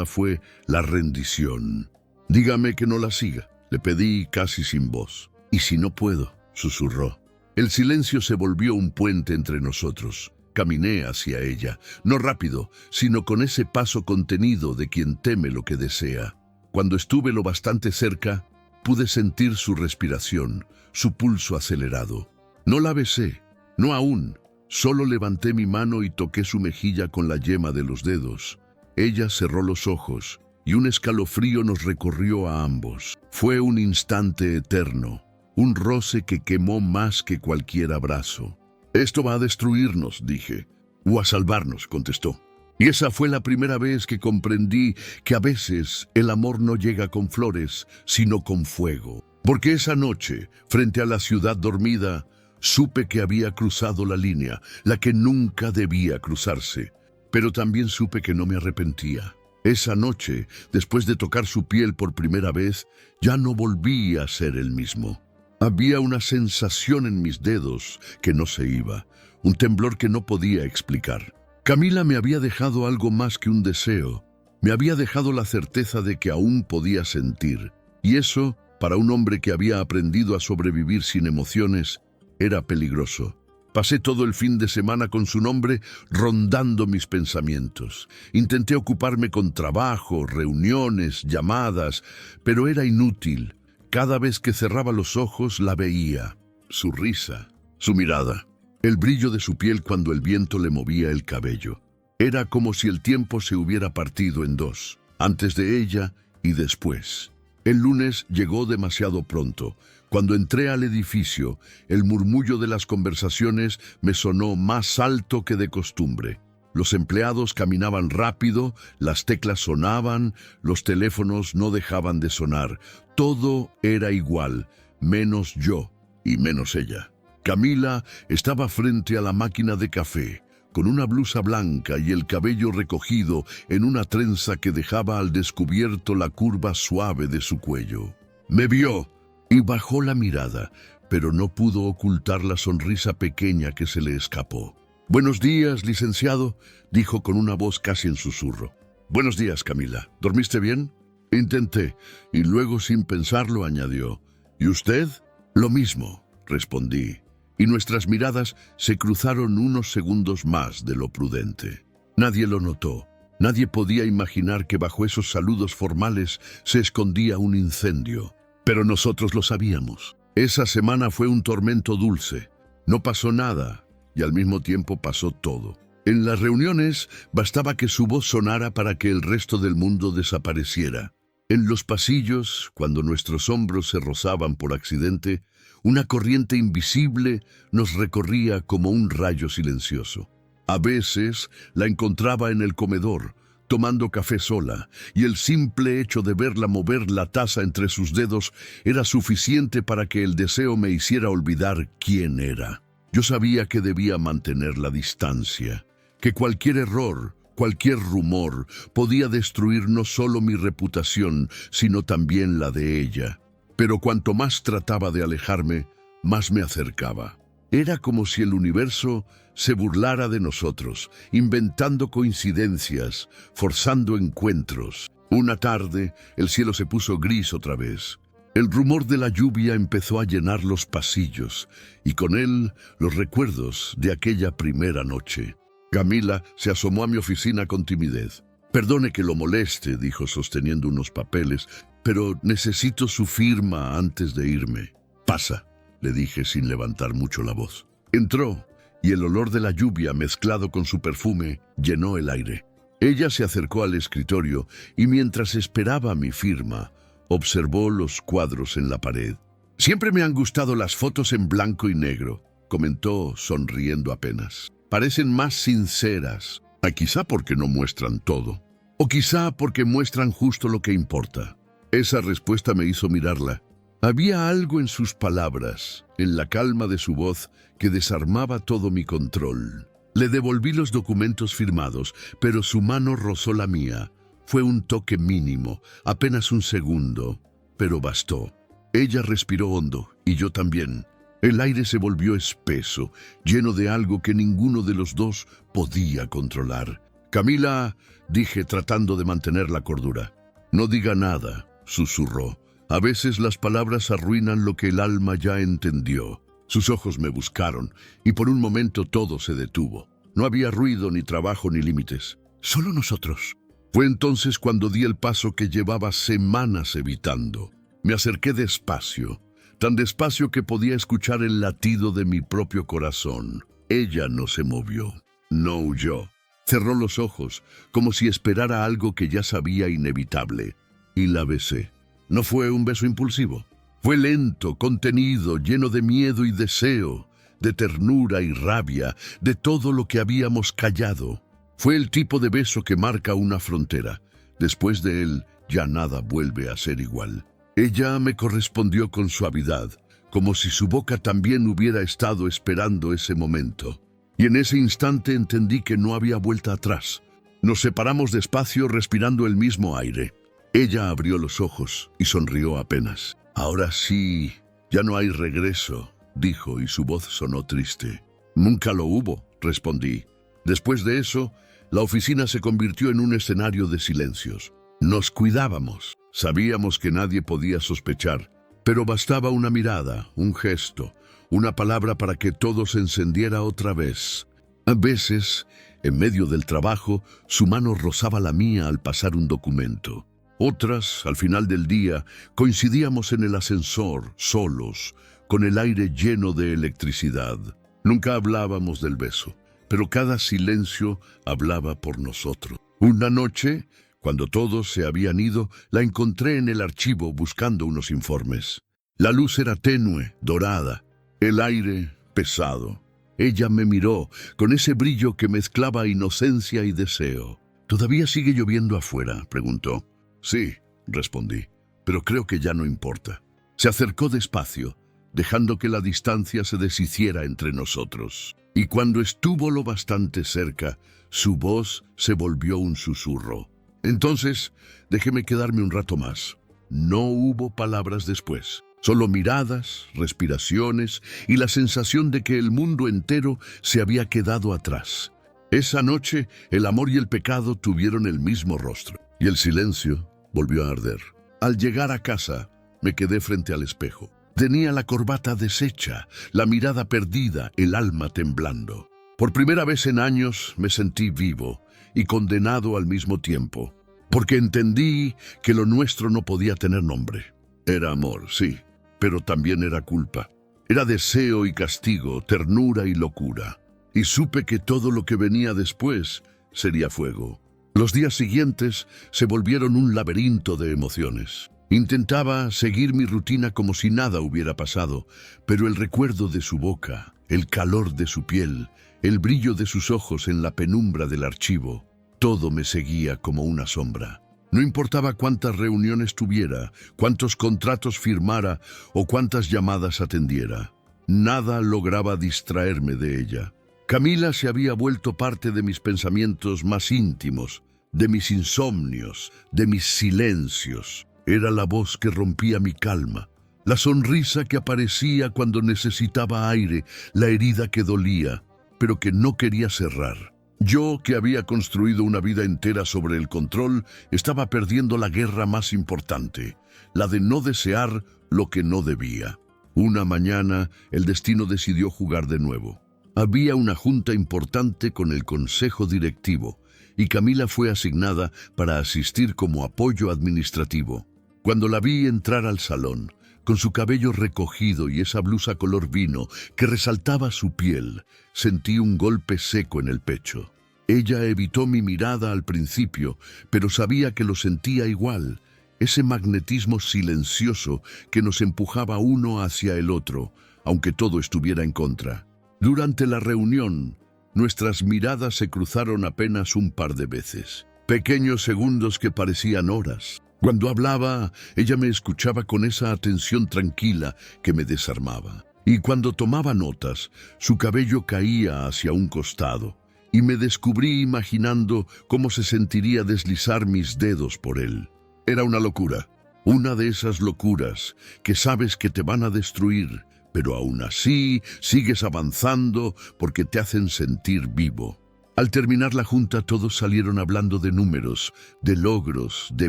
Speaker 1: fue la rendición. «Dígame que no la siga», le pedí casi sin voz. «¿Y si no puedo?», susurró. El silencio se volvió un puente entre nosotros. Caminé hacia ella, no rápido, sino con ese paso contenido de quien teme lo que desea. Cuando estuve lo bastante cerca, pude sentir su respiración, su pulso acelerado. No la besé, no aún. Solo levanté mi mano y toqué su mejilla con la yema de los dedos. Ella cerró los ojos y un escalofrío nos recorrió a ambos. Fue un instante eterno, un roce que quemó más que cualquier abrazo. «Esto va a destruirnos», dije. «O a salvarnos», contestó. Y esa fue la primera vez que comprendí que a veces el amor no llega con flores, sino con fuego. Porque esa noche, frente a la ciudad dormida, supe que había cruzado la línea, la que nunca debía cruzarse. Pero también supe que no me arrepentía. Esa noche, después de tocar su piel por primera vez, ya no volví a ser el mismo. Había una sensación en mis dedos que no se iba, un temblor que no podía explicar. Camila me había dejado algo más que un deseo. Me había dejado la certeza de que aún podía sentir. Y eso, para un hombre que había aprendido a sobrevivir sin emociones, era peligroso. Pasé todo el fin de semana con su nombre rondando mis pensamientos. Intenté ocuparme con trabajo, reuniones, llamadas, pero era inútil. Cada vez que cerraba los ojos la veía. Su risa, su mirada, el brillo de su piel cuando el viento le movía el cabello. Era como si el tiempo se hubiera partido en dos, antes de ella y después. El lunes llegó demasiado pronto. Cuando entré al edificio, el murmullo de las conversaciones me sonó más alto que de costumbre. Los empleados caminaban rápido, las teclas sonaban, los teléfonos no dejaban de sonar. Todo era igual, menos yo y menos ella. Camila estaba frente a la máquina de café, con una blusa blanca y el cabello recogido en una trenza que dejaba al descubierto la curva suave de su cuello. Me vio y bajó la mirada, pero no pudo ocultar la sonrisa pequeña que se le escapó. «Buenos días, licenciado», dijo con una voz casi en susurro. «Buenos días, Camila. ¿Dormiste bien?» Intenté, y luego sin pensarlo añadió. «¿Y usted?» «Lo mismo», respondí, y nuestras miradas se cruzaron unos segundos más de lo prudente. Nadie lo notó. Nadie podía imaginar que bajo esos saludos formales se escondía un incendio. Pero nosotros lo sabíamos. Esa semana fue un tormento dulce. No pasó nada, y al mismo tiempo pasó todo. En las reuniones bastaba que su voz sonara para que el resto del mundo desapareciera. En los pasillos, cuando nuestros hombros se rozaban por accidente, Una corriente invisible nos recorría como un rayo silencioso. A veces la encontraba en el comedor, tomando café sola, y el simple hecho de verla mover la taza entre sus dedos era suficiente para que el deseo me hiciera olvidar quién era. Yo sabía que debía mantener la distancia, que cualquier error, cualquier rumor, podía destruir no solo mi reputación, sino también la de ella. Pero cuanto más trataba de alejarme, más me acercaba. Era como si el universo se burlara de nosotros, inventando coincidencias, forzando encuentros. Una tarde, el cielo se puso gris otra vez. El rumor de la lluvia empezó a llenar los pasillos, y con él los recuerdos de aquella primera noche. Camila se asomó a mi oficina con timidez. «Perdone que lo moleste», dijo sosteniendo unos papeles, «pero necesito su firma antes de irme». «Pasa», le dije sin levantar mucho la voz. Entró, y el olor de la lluvia mezclado con su perfume llenó el aire. Ella se acercó al escritorio y mientras esperaba mi firma, observó los cuadros en la pared. «Siempre me han gustado las fotos en blanco y negro», comentó sonriendo apenas. «Parecen más sinceras, quizá porque no muestran todo, o quizá porque muestran justo lo que importa». Esa respuesta me hizo mirarla. Había algo en sus palabras, en la calma de su voz, que desarmaba todo mi control. Le devolví los documentos firmados, pero su mano rozó la mía. Fue un toque mínimo, apenas un segundo, pero bastó. Ella respiró hondo, y yo también. El aire se volvió espeso, lleno de algo que ninguno de los dos podía controlar. «Camila», dije tratando de mantener la cordura. «No diga nada», susurró. «A veces las palabras arruinan lo que el alma ya entendió». Sus ojos me buscaron, y por un momento todo se detuvo. No había ruido, ni trabajo, ni límites. Solo nosotros. Fue entonces cuando di el paso que llevaba semanas evitando. Me acerqué despacio, tan despacio que podía escuchar el latido de mi propio corazón. Ella no se movió, no huyó. Cerró los ojos, como si esperara algo que ya sabía inevitable, y la besé. No fue un beso impulsivo. Fue lento, contenido, lleno de miedo y deseo, de ternura y rabia, de todo lo que habíamos callado. Fue el tipo de beso que marca una frontera. Después de él, ya nada vuelve a ser igual. Ella me correspondió con suavidad, como si su boca también hubiera estado esperando ese momento. Y en ese instante entendí que no había vuelta atrás. Nos separamos despacio, respirando el mismo aire. Ella abrió los ojos y sonrió apenas. «Ahora sí, ya no hay regreso», dijo, y su voz sonó triste. «Nunca lo hubo», respondí. Después de eso, la oficina se convirtió en un escenario de silencios. Nos cuidábamos. Sabíamos que nadie podía sospechar, pero bastaba una mirada, un gesto, una palabra para que todo se encendiera otra vez. A veces, en medio del trabajo, su mano rozaba la mía al pasar un documento. Otras, al final del día, coincidíamos en el ascensor, solos, con el aire lleno de electricidad. Nunca hablábamos del beso, pero cada silencio hablaba por nosotros. Una noche, cuando todos se habían ido, la encontré en el archivo buscando unos informes. La luz era tenue, dorada, el aire pesado. Ella me miró con ese brillo que mezclaba inocencia y deseo. «¿Todavía sigue lloviendo afuera?», preguntó. «Sí», respondí, «pero creo que ya no importa». Se acercó despacio, dejando que la distancia se deshiciera entre nosotros. Y cuando estuvo lo bastante cerca, su voz se volvió un susurro. Entonces, déjeme quedarme un rato más. No hubo palabras después, solo miradas, respiraciones y la sensación de que el mundo entero se había quedado atrás. Esa noche, el amor y el pecado tuvieron el mismo rostro, y el silencio volvió a arder. Al llegar a casa, me quedé frente al espejo. Tenía la corbata deshecha, la mirada perdida, el alma temblando. Por primera vez en años me sentí vivo y condenado al mismo tiempo, porque entendí que lo nuestro no podía tener nombre. Era amor, sí, pero también era culpa. Era deseo y castigo, ternura y locura. Y supe que todo lo que venía después sería fuego. Los días siguientes se volvieron un laberinto de emociones. Intentaba seguir mi rutina como si nada hubiera pasado, pero el recuerdo de su boca, el calor de su piel, el brillo de sus ojos en la penumbra del archivo, todo me seguía como una sombra. No importaba cuántas reuniones tuviera, cuántos contratos firmara o cuántas llamadas atendiera. Nada lograba distraerme de ella. Camila se había vuelto parte de mis pensamientos más íntimos, de mis insomnios, de mis silencios. Era la voz que rompía mi calma, la sonrisa que aparecía cuando necesitaba aire, la herida que dolía, pero que no quería cerrar. Yo, que había construido una vida entera sobre el control, estaba perdiendo la guerra más importante, la de no desear lo que no debía. Una mañana, el destino decidió jugar de nuevo. Había una junta importante con el consejo directivo, y Camila fue asignada para asistir como apoyo administrativo. Cuando la vi entrar al salón, con su cabello recogido y esa blusa color vino que resaltaba su piel, sentí un golpe seco en el pecho. Ella evitó mi mirada al principio, pero sabía que lo sentía igual, ese magnetismo silencioso que nos empujaba uno hacia el otro, aunque todo estuviera en contra. Durante la reunión, nuestras miradas se cruzaron apenas un par de veces, pequeños segundos que parecían horas. Cuando hablaba, ella me escuchaba con esa atención tranquila que me desarmaba. Y cuando tomaba notas, su cabello caía hacia un costado, y me descubrí imaginando cómo se sentiría deslizar mis dedos por él. Era una locura, una de esas locuras que sabes que te van a destruir, pero aún así sigues avanzando porque te hacen sentir vivo. Al terminar la junta, todos salieron hablando de números, de logros, de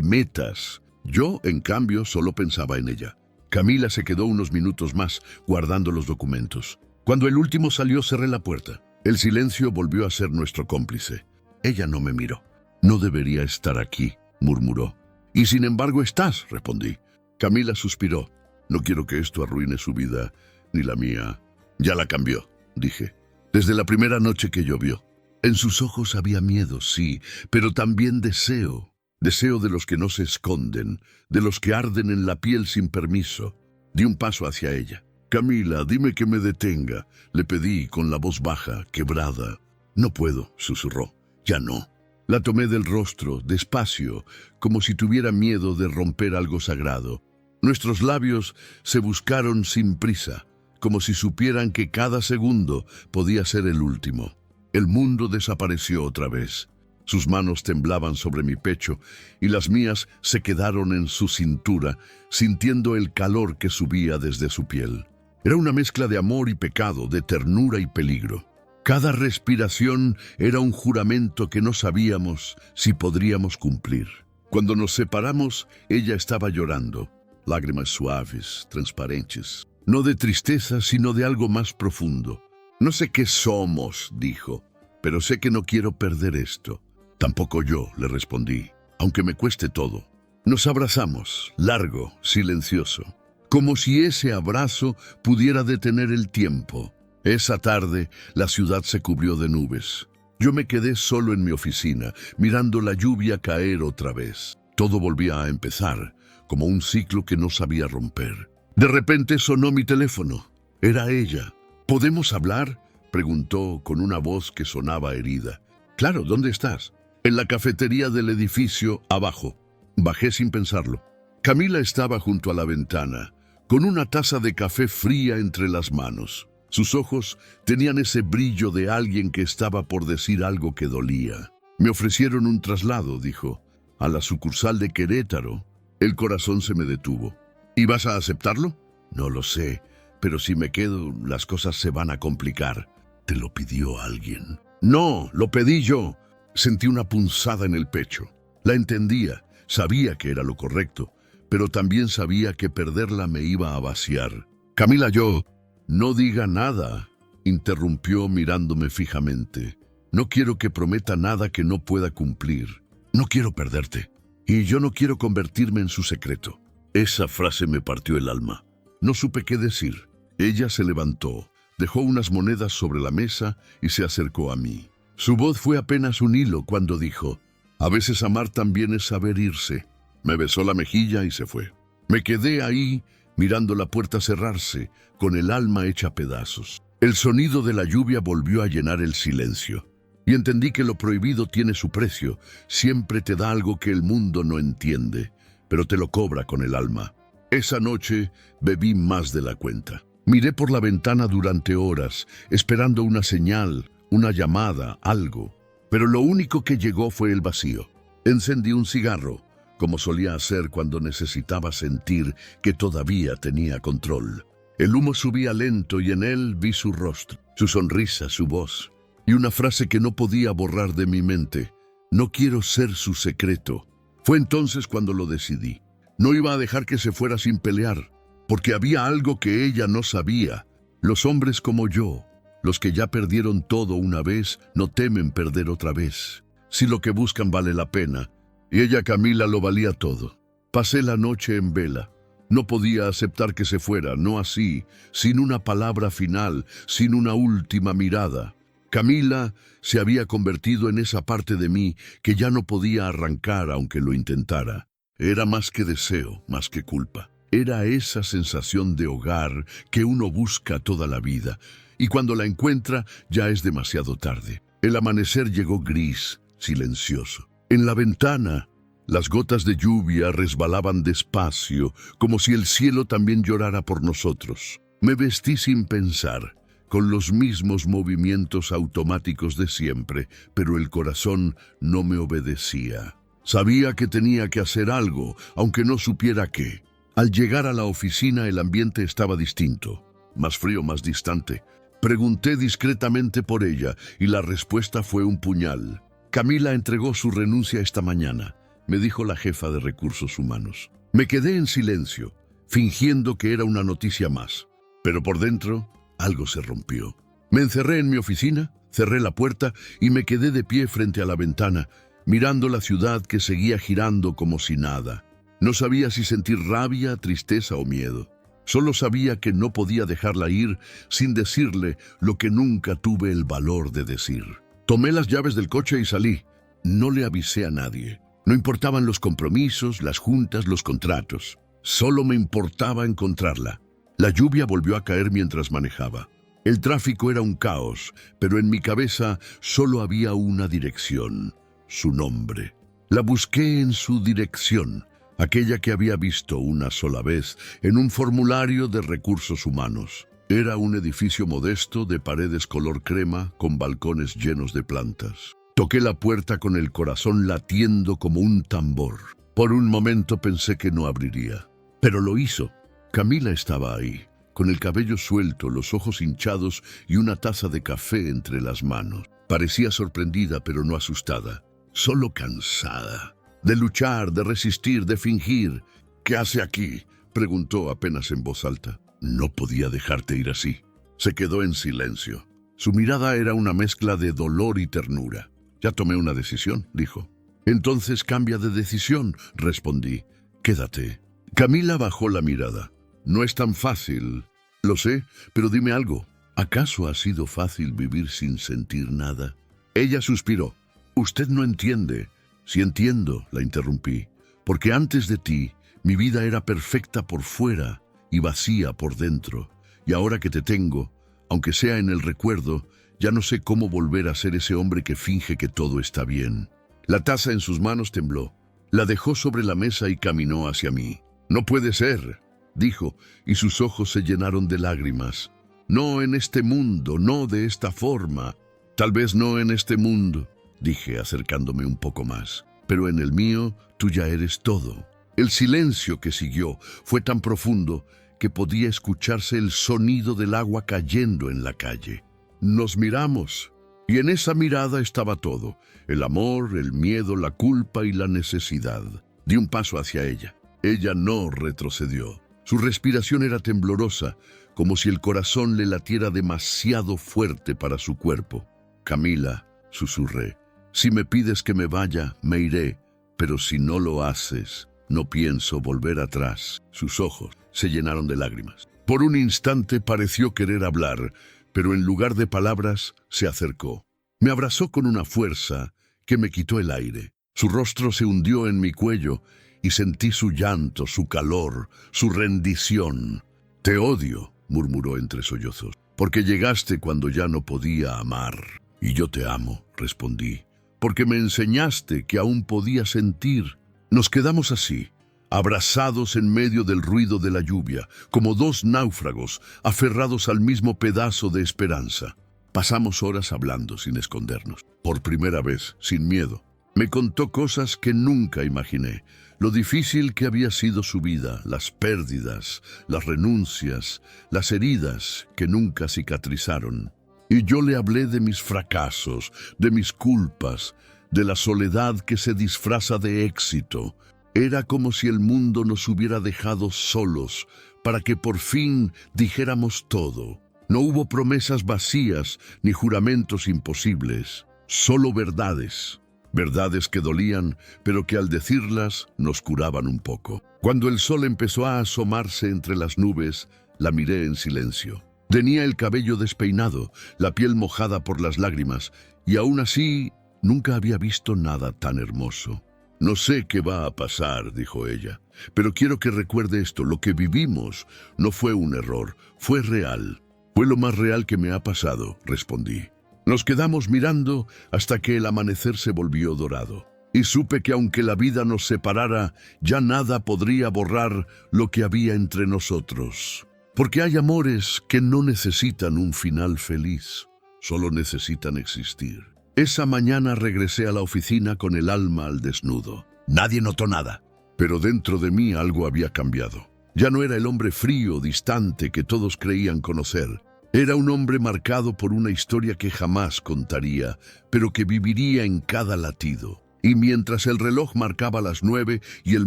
Speaker 1: metas. Yo, en cambio, solo pensaba en ella. Camila se quedó unos minutos más, guardando los documentos. Cuando el último salió, cerré la puerta. El silencio volvió a ser nuestro cómplice. Ella no me miró. «No debería estar aquí», murmuró. «Y sin embargo estás», respondí. Camila suspiró. «No quiero que esto arruine su vida, ni la mía». «Ya la cambió», dije. «Desde la primera noche que llovió». En sus ojos había miedo, sí, pero también deseo. Deseo de los que no se esconden, de los que arden en la piel sin permiso. Di un paso hacia ella. «Camila, dime que me detenga», le pedí con la voz baja, quebrada. «No puedo», susurró. «Ya no». La tomé del rostro, despacio, como si tuviera miedo de romper algo sagrado. Nuestros labios se buscaron sin prisa, como si supieran que cada segundo podía ser el último. El mundo desapareció otra vez. Sus manos temblaban sobre mi pecho y las mías se quedaron en su cintura, sintiendo el calor que subía desde su piel. Era una mezcla de amor y pecado, de ternura y peligro. Cada respiración era un juramento que no sabíamos si podríamos cumplir. Cuando nos separamos, ella estaba llorando, lágrimas suaves, transparentes, no de tristeza, sino de algo más profundo. «No sé qué somos», dijo, «pero sé que no quiero perder esto». «Tampoco yo», le respondí, «aunque me cueste todo». Nos abrazamos, largo, silencioso, como si ese abrazo pudiera detener el tiempo. Esa tarde, la ciudad se cubrió de nubes. Yo me quedé solo en mi oficina, mirando la lluvia caer otra vez. Todo volvía a empezar, como un ciclo que no sabía romper. De repente sonó mi teléfono. Era ella. «¿Podemos hablar?», preguntó con una voz que sonaba herida. «Claro, ¿dónde estás?» «En la cafetería del edificio abajo». Bajé sin pensarlo. Camila estaba junto a la ventana, con una taza de café fría entre las manos. Sus ojos tenían ese brillo de alguien que estaba por decir algo que dolía. «Me ofrecieron un traslado», dijo, «a la sucursal de Querétaro». El corazón se me detuvo. «¿Y vas a aceptarlo?» «No lo sé. Pero si me quedo, las cosas se van a complicar». «¿Te lo pidió alguien?» «No, lo pedí yo». Sentí una punzada en el pecho. La entendía, sabía que era lo correcto, pero también sabía que perderla me iba a vaciar. «Camila, yo...» «No diga nada», interrumpió mirándome fijamente. «No quiero que prometa nada que no pueda cumplir. No quiero perderte. Y yo no quiero convertirme en su secreto». Esa frase me partió el alma. No supe qué decir. Ella se levantó, dejó unas monedas sobre la mesa y se acercó a mí. Su voz fue apenas un hilo cuando dijo: «A veces amar también es saber irse». Me besó la mejilla y se fue. Me quedé ahí, mirando la puerta cerrarse, con el alma hecha pedazos. El sonido de la lluvia volvió a llenar el silencio. Y entendí que lo prohibido tiene su precio. Siempre te da algo que el mundo no entiende, pero te lo cobra con el alma. Esa noche bebí más de la cuenta. Miré por la ventana durante horas, esperando una señal, una llamada, algo. Pero lo único que llegó fue el vacío. Encendí un cigarro, como solía hacer cuando necesitaba sentir que todavía tenía control. El humo subía lento y en él vi su rostro, su sonrisa, su voz. Y una frase que no podía borrar de mi mente: no quiero ser su secreto. Fue entonces cuando lo decidí. No iba a dejar que se fuera sin pelear, porque había algo que ella no sabía. Los hombres como yo, los que ya perdieron todo una vez, no temen perder otra vez. Si lo que buscan vale la pena, y ella, Camila, lo valía todo. Pasé la noche en vela. No podía aceptar que se fuera, no así, sin una palabra final, sin una última mirada. Camila se había convertido en esa parte de mí que ya no podía arrancar aunque lo intentara. Era más que deseo, más que culpa. Era esa sensación de hogar que uno busca toda la vida, y cuando la encuentra ya es demasiado tarde. El amanecer llegó gris, silencioso. En la ventana, las gotas de lluvia resbalaban despacio, como si el cielo también llorara por nosotros. Me vestí sin pensar, con los mismos movimientos automáticos de siempre, pero el corazón no me obedecía. Sabía que tenía que hacer algo, aunque no supiera qué. Al llegar a la oficina, el ambiente estaba distinto, más frío, más distante. Pregunté discretamente por ella y la respuesta fue un puñal. Camila entregó su renuncia esta mañana, me dijo la jefa de recursos humanos. Me quedé en silencio, fingiendo que era una noticia más, pero por dentro algo se rompió. Me encerré en mi oficina, cerré la puerta y me quedé de pie frente a la ventana, mirando la ciudad que seguía girando como si nada. No sabía si sentir rabia, tristeza o miedo. Solo sabía que no podía dejarla ir sin decirle lo que nunca tuve el valor de decir. Tomé las llaves del coche y salí. No le avisé a nadie. No importaban los compromisos, las juntas, los contratos. Solo me importaba encontrarla. La lluvia volvió a caer mientras manejaba. El tráfico era un caos, pero en mi cabeza solo había una dirección: su nombre. La busqué en su dirección, aquella que había visto una sola vez en un formulario de recursos humanos. Era un edificio modesto de paredes color crema con balcones llenos de plantas. Toqué la puerta con el corazón latiendo como un tambor. Por un momento pensé que no abriría, pero lo hizo. Camila estaba ahí, con el cabello suelto, los ojos hinchados y una taza de café entre las manos. Parecía sorprendida, pero no asustada, solo cansada. De luchar, de resistir, de fingir. ¿Qué hace aquí?, preguntó apenas en voz alta. No podía dejarte ir así. Se quedó en silencio. Su mirada era una mezcla de dolor y ternura. Ya tomé una decisión, dijo. Entonces cambia de decisión, respondí. Quédate. Camila bajó la mirada. No es tan fácil. Lo sé, pero dime algo. ¿Acaso ha sido fácil vivir sin sentir nada? Ella suspiró. Usted no entiende. Sí entiendo, la interrumpí, porque antes de ti, mi vida era perfecta por fuera y vacía por dentro. Y ahora que te tengo, aunque sea en el recuerdo, ya no sé cómo volver a ser ese hombre que finge que todo está bien. La taza en sus manos tembló. La dejó sobre la mesa y caminó hacia mí. No puede ser, dijo, y sus ojos se llenaron de lágrimas. No en este mundo, no de esta forma. Tal vez no en este mundo, dije acercándome un poco más. Pero en el mío, tú ya eres todo. El silencio que siguió fue tan profundo que podía escucharse el sonido del agua cayendo en la calle. Nos miramos, y en esa mirada estaba todo: el amor, el miedo, la culpa y la necesidad. Di un paso hacia ella. Ella no retrocedió. Su respiración era temblorosa, como si el corazón le latiera demasiado fuerte para su cuerpo. Camila, susurré, si me pides que me vaya, me iré, pero si no lo haces, no pienso volver atrás. Sus ojos se llenaron de lágrimas. Por un instante pareció querer hablar, pero en lugar de palabras se acercó. Me abrazó con una fuerza que me quitó el aire. Su rostro se hundió en mi cuello y sentí su llanto, su calor, su rendición. «Te odio», murmuró entre sollozos, «porque llegaste cuando ya no podía amar». «Y yo te amo», respondí, «porque me enseñaste que aún podía sentir». Nos quedamos así, abrazados en medio del ruido de la lluvia, como dos náufragos aferrados al mismo pedazo de esperanza. Pasamos horas hablando sin escondernos, por primera vez, sin miedo. Me contó cosas que nunca imaginé, lo difícil que había sido su vida, las pérdidas, las renuncias, las heridas que nunca cicatrizaron. Y yo le hablé de mis fracasos, de mis culpas, de la soledad que se disfraza de éxito. Era como si el mundo nos hubiera dejado solos para que por fin dijéramos todo. No hubo promesas vacías ni juramentos imposibles, solo verdades. Verdades que dolían, pero que al decirlas nos curaban un poco. Cuando el sol empezó a asomarse entre las nubes, la miré en silencio. Tenía el cabello despeinado, la piel mojada por las lágrimas, y aún así nunca había visto nada tan hermoso. «No sé qué va a pasar», dijo ella, «pero quiero que recuerde esto, lo que vivimos no fue un error, fue real». «Fue lo más real que me ha pasado», respondí. Nos quedamos mirando hasta que el amanecer se volvió dorado. Y supe que aunque la vida nos separara, ya nada podría borrar lo que había entre nosotros. Porque hay amores que no necesitan un final feliz, solo necesitan existir. Esa mañana regresé a la oficina con el alma al desnudo. Nadie notó nada, pero dentro de mí algo había cambiado. Ya no era el hombre frío, distante que todos creían conocer. Era un hombre marcado por una historia que jamás contaría, pero que viviría en cada latido. Y mientras el reloj marcaba las 9 y el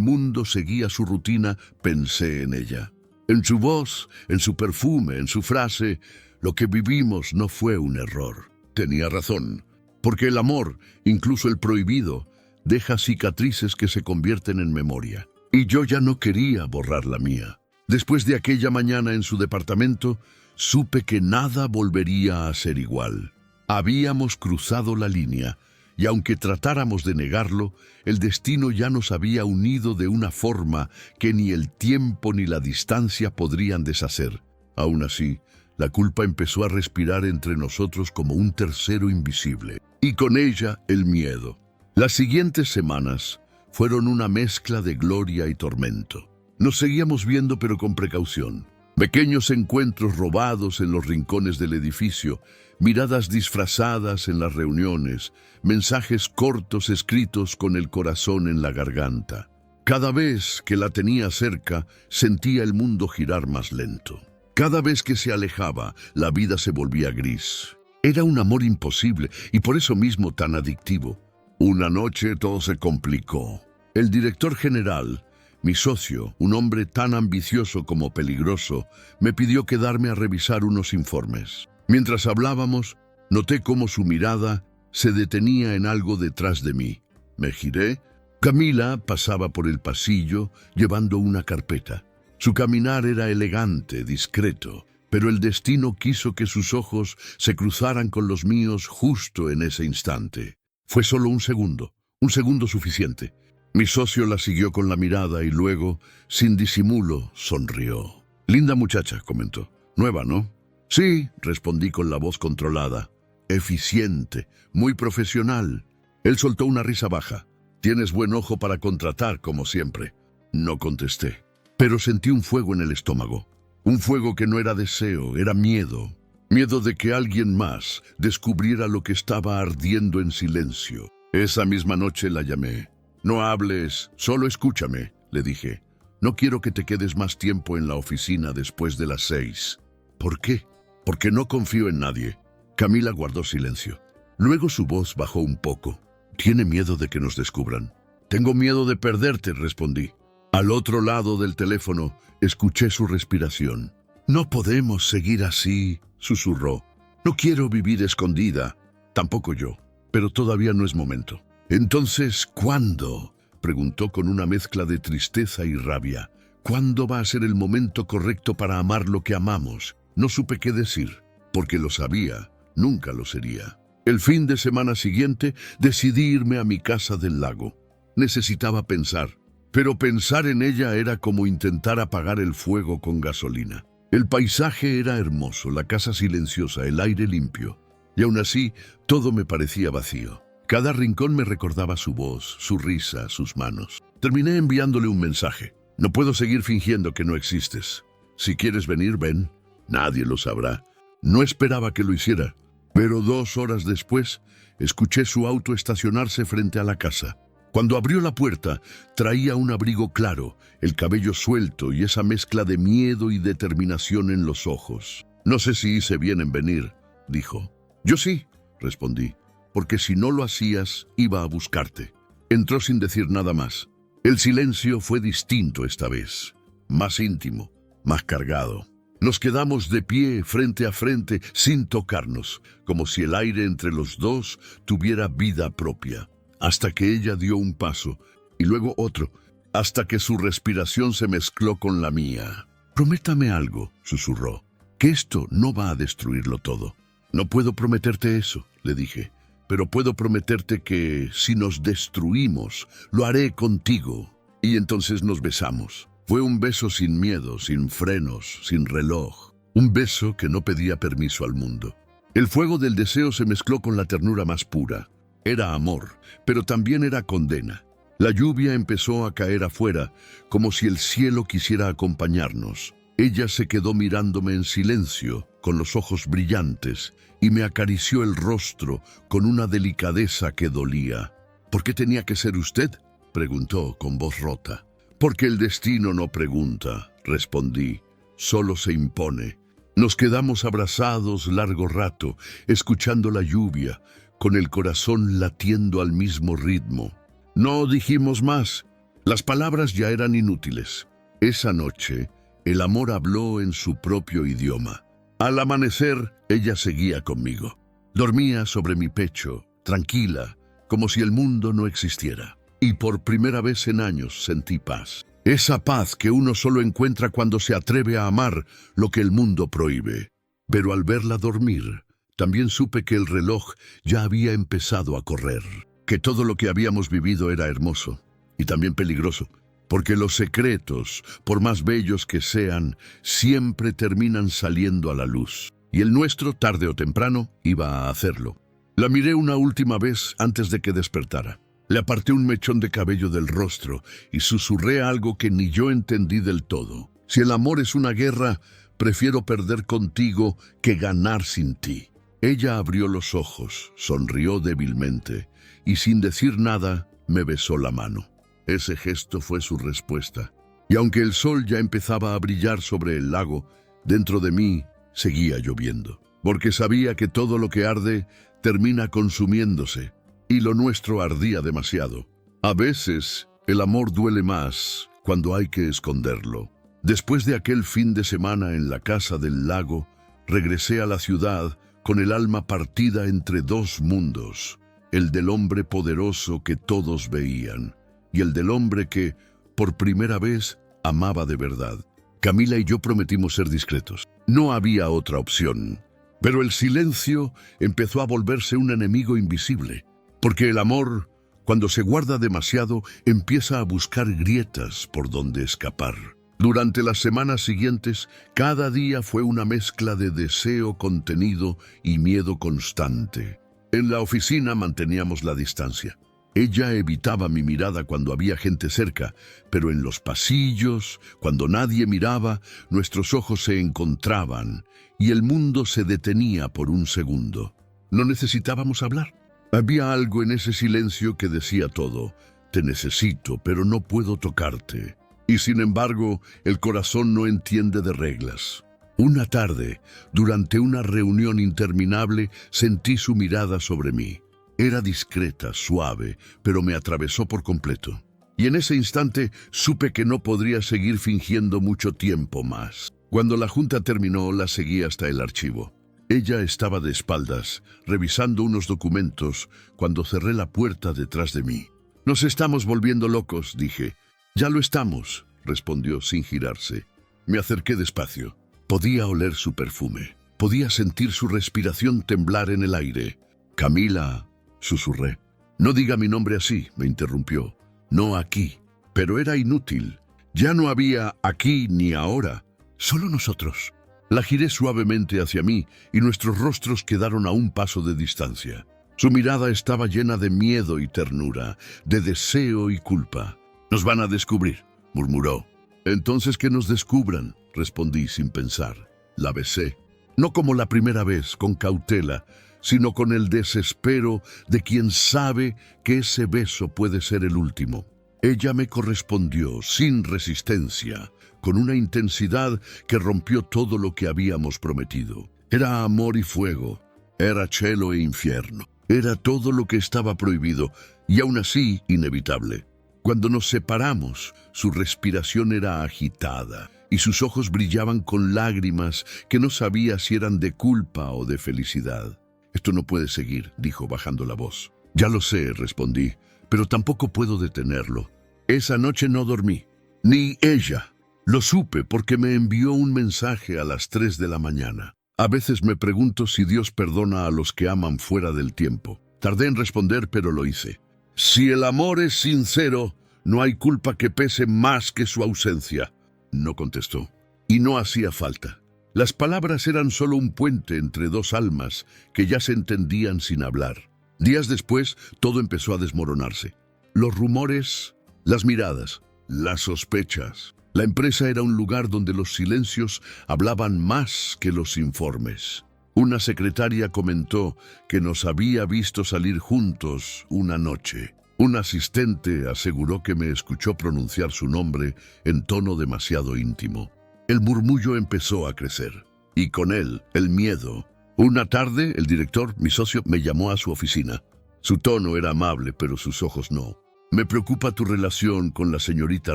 Speaker 1: mundo seguía su rutina, pensé en ella. En su voz, en su perfume, en su frase, lo que vivimos no fue un error. Tenía razón, porque el amor, incluso el prohibido, deja cicatrices que se convierten en memoria. Y yo ya no quería borrar la mía. Después de aquella mañana en su departamento, supe que nada volvería a ser igual. Habíamos cruzado la línea, y aunque tratáramos de negarlo, el destino ya nos había unido de una forma que ni el tiempo ni la distancia podrían deshacer. Aún así, la culpa empezó a respirar entre nosotros como un tercero invisible, y con ella el miedo. Las siguientes semanas fueron una mezcla de gloria y tormento. Nos seguíamos viendo, pero con precaución. Pequeños encuentros robados en los rincones del edificio, miradas disfrazadas en las reuniones, mensajes cortos escritos con el corazón en la garganta. Cada vez que la tenía cerca, sentía el mundo girar más lento. Cada vez que se alejaba, la vida se volvía gris. Era un amor imposible y por eso mismo tan adictivo. Una noche todo se complicó. El director general, mi socio, un hombre tan ambicioso como peligroso, me pidió quedarme a revisar unos informes. Mientras hablábamos, noté cómo su mirada se detenía en algo detrás de mí. Me giré. Camila pasaba por el pasillo llevando una carpeta. Su caminar era elegante, discreto, pero el destino quiso que sus ojos se cruzaran con los míos justo en ese instante. Fue solo un segundo suficiente. Mi socio la siguió con la mirada y luego, sin disimulo, sonrió. «Linda muchacha», comentó. «Nueva, ¿no?» «Sí», respondí con la voz controlada. «Eficiente, muy profesional». Él soltó una risa baja. «Tienes buen ojo para contratar, como siempre». No contesté, pero sentí un fuego en el estómago. Un fuego que no era deseo, era miedo. Miedo de que alguien más descubriera lo que estaba ardiendo en silencio. Esa misma noche la llamé. «No hables, solo escúchame», le dije. «No quiero que te quedes más tiempo en la oficina después de las 6. «¿Por qué?» «Porque no confío en nadie». Camila guardó silencio. Luego su voz bajó un poco. «¿Tiene miedo de que nos descubran?» «Tengo miedo de perderte», respondí. Al otro lado del teléfono, escuché su respiración. «No podemos seguir así», susurró. «No quiero vivir escondida». «Tampoco yo, pero todavía no es momento». «Entonces, ¿cuándo?», preguntó con una mezcla de tristeza y rabia. «¿Cuándo va a ser el momento correcto para amar lo que amamos?» No supe qué decir, porque lo sabía, nunca lo sería. El fin de semana siguiente decidí irme a mi casa del lago. Necesitaba pensar. pero pensar en ella era como intentar apagar el fuego con gasolina. El paisaje era hermoso, la casa silenciosa, el aire limpio, y aún así todo me parecía vacío. Cada rincón me recordaba su voz, su risa, sus manos. Terminé enviándole un mensaje. No puedo seguir fingiendo que no existes. Si quieres venir, ven. Nadie lo sabrá. No esperaba que lo hiciera, pero 2 horas después escuché su auto estacionarse frente a la casa. Cuando abrió la puerta, traía un abrigo claro, el cabello suelto y esa mezcla de miedo y determinación en los ojos. «No sé si hice bien en venir», dijo. «Yo sí», respondí, «porque si no lo hacías, iba a buscarte». Entró sin decir nada más. El silencio fue distinto esta vez, más íntimo, más cargado. Nos quedamos de pie, frente a frente, sin tocarnos, como si el aire entre los dos tuviera vida propia, hasta que ella dio un paso, y luego otro, hasta que su respiración se mezcló con la mía. «Prométame algo», susurró, «que esto no va a destruirlo todo». «No puedo prometerte eso», le dije, «pero puedo prometerte que, si nos destruimos, lo haré contigo». Y entonces nos besamos. Fue un beso sin miedo, sin frenos, sin reloj. Un beso que no pedía permiso al mundo. El fuego del deseo se mezcló con la ternura más pura. Era amor, pero también era condena. La lluvia empezó a caer afuera, como si el cielo quisiera acompañarnos. Ella se quedó mirándome en silencio, con los ojos brillantes, y me acarició el rostro con una delicadeza que dolía. «¿Por qué tenía que ser usted?», preguntó con voz rota. «Porque el destino no pregunta», respondí, «solo se impone». Nos quedamos abrazados largo rato, escuchando la lluvia, con el corazón latiendo al mismo ritmo. No dijimos más. Las palabras ya eran inútiles. Esa noche, el amor habló en su propio idioma. Al amanecer, ella seguía conmigo. Dormía sobre mi pecho, tranquila, como si el mundo no existiera. Y por primera vez en años sentí paz. Esa paz que uno solo encuentra cuando se atreve a amar lo que el mundo prohíbe. Pero al verla dormir, también supe que el reloj ya había empezado a correr. Que todo lo que habíamos vivido era hermoso y también peligroso. Porque los secretos, por más bellos que sean, siempre terminan saliendo a la luz. Y el nuestro, tarde o temprano, iba a hacerlo. La miré una última vez antes de que despertara. Le aparté un mechón de cabello del rostro y susurré algo que ni yo entendí del todo. «Si el amor es una guerra, prefiero perder contigo que ganar sin ti». Ella abrió los ojos, sonrió débilmente y sin decir nada me besó la mano. Ese gesto fue su respuesta. Y aunque el sol ya empezaba a brillar sobre el lago, dentro de mí seguía lloviendo. Porque sabía que todo lo que arde termina consumiéndose. Y lo nuestro ardía demasiado. A veces, el amor duele más cuando hay que esconderlo. Después de aquel fin de semana en la casa del lago, regresé a la ciudad con el alma partida entre 2 mundos. El del hombre poderoso que todos veían. Y el del hombre que, por primera vez, amaba de verdad. Camila y yo prometimos ser discretos. No había otra opción. Pero el silencio empezó a volverse un enemigo invisible. Porque el amor, cuando se guarda demasiado, empieza a buscar grietas por donde escapar. Durante las semanas siguientes, cada día fue una mezcla de deseo contenido y miedo constante. En la oficina manteníamos la distancia. Ella evitaba mi mirada cuando había gente cerca, pero en los pasillos, cuando nadie miraba, nuestros ojos se encontraban y el mundo se detenía por un segundo. No necesitábamos hablar. Había algo en ese silencio que decía todo. Te necesito, pero no puedo tocarte. Y sin embargo, el corazón no entiende de reglas. Una tarde, durante una reunión interminable, sentí su mirada sobre mí. Era discreta, suave, pero me atravesó por completo. Y en ese instante supe que no podría seguir fingiendo mucho tiempo más. Cuando la junta terminó, la seguí hasta el archivo. Ella estaba de espaldas, revisando unos documentos, cuando cerré la puerta detrás de mí. «Nos estamos volviendo locos», dije. «Ya lo estamos», respondió sin girarse. Me acerqué despacio. Podía oler su perfume. Podía sentir su respiración temblar en el aire. «Camila», susurré. «No diga mi nombre así», me interrumpió. «No aquí». Pero era inútil. Ya no había aquí ni ahora, solo nosotros. La giré suavemente hacia mí y nuestros rostros quedaron a un paso de distancia. Su mirada estaba llena de miedo y ternura, de deseo y culpa. «Nos van a descubrir», murmuró. «Entonces que nos descubran», respondí sin pensar. La besé, no como la primera vez, con cautela, sino con el desespero de quien sabe que ese beso puede ser el último. Ella me correspondió sin resistencia, con una intensidad que rompió todo lo que habíamos prometido. Era amor y fuego, era cielo e infierno, era todo lo que estaba prohibido y aún así inevitable. Cuando nos separamos, su respiración era agitada y sus ojos brillaban con lágrimas que no sabía si eran de culpa o de felicidad. «Esto no puede seguir», dijo bajando la voz. «Ya lo sé», respondí, «pero tampoco puedo detenerlo. Esa noche no dormí, ni ella. Lo supe porque me envió un mensaje a las 3 de la mañana. A veces me pregunto si Dios perdona a los que aman fuera del tiempo. Tardé en responder, pero lo hice. Si el amor es sincero, no hay culpa que pese más que su ausencia». No contestó, y no hacía falta. Las palabras eran solo un puente entre dos almas que ya se entendían sin hablar. Días después, todo empezó a desmoronarse. Los rumores, las miradas, las sospechas. La empresa era un lugar donde los silencios hablaban más que los informes. Una secretaria comentó que nos había visto salir juntos una noche. Un asistente aseguró que me escuchó pronunciar su nombre en tono demasiado íntimo. El murmullo empezó a crecer, y con él el miedo. Una tarde, el director, mi socio, me llamó a su oficina. Su tono era amable, pero sus ojos no. «Me preocupa tu relación con la señorita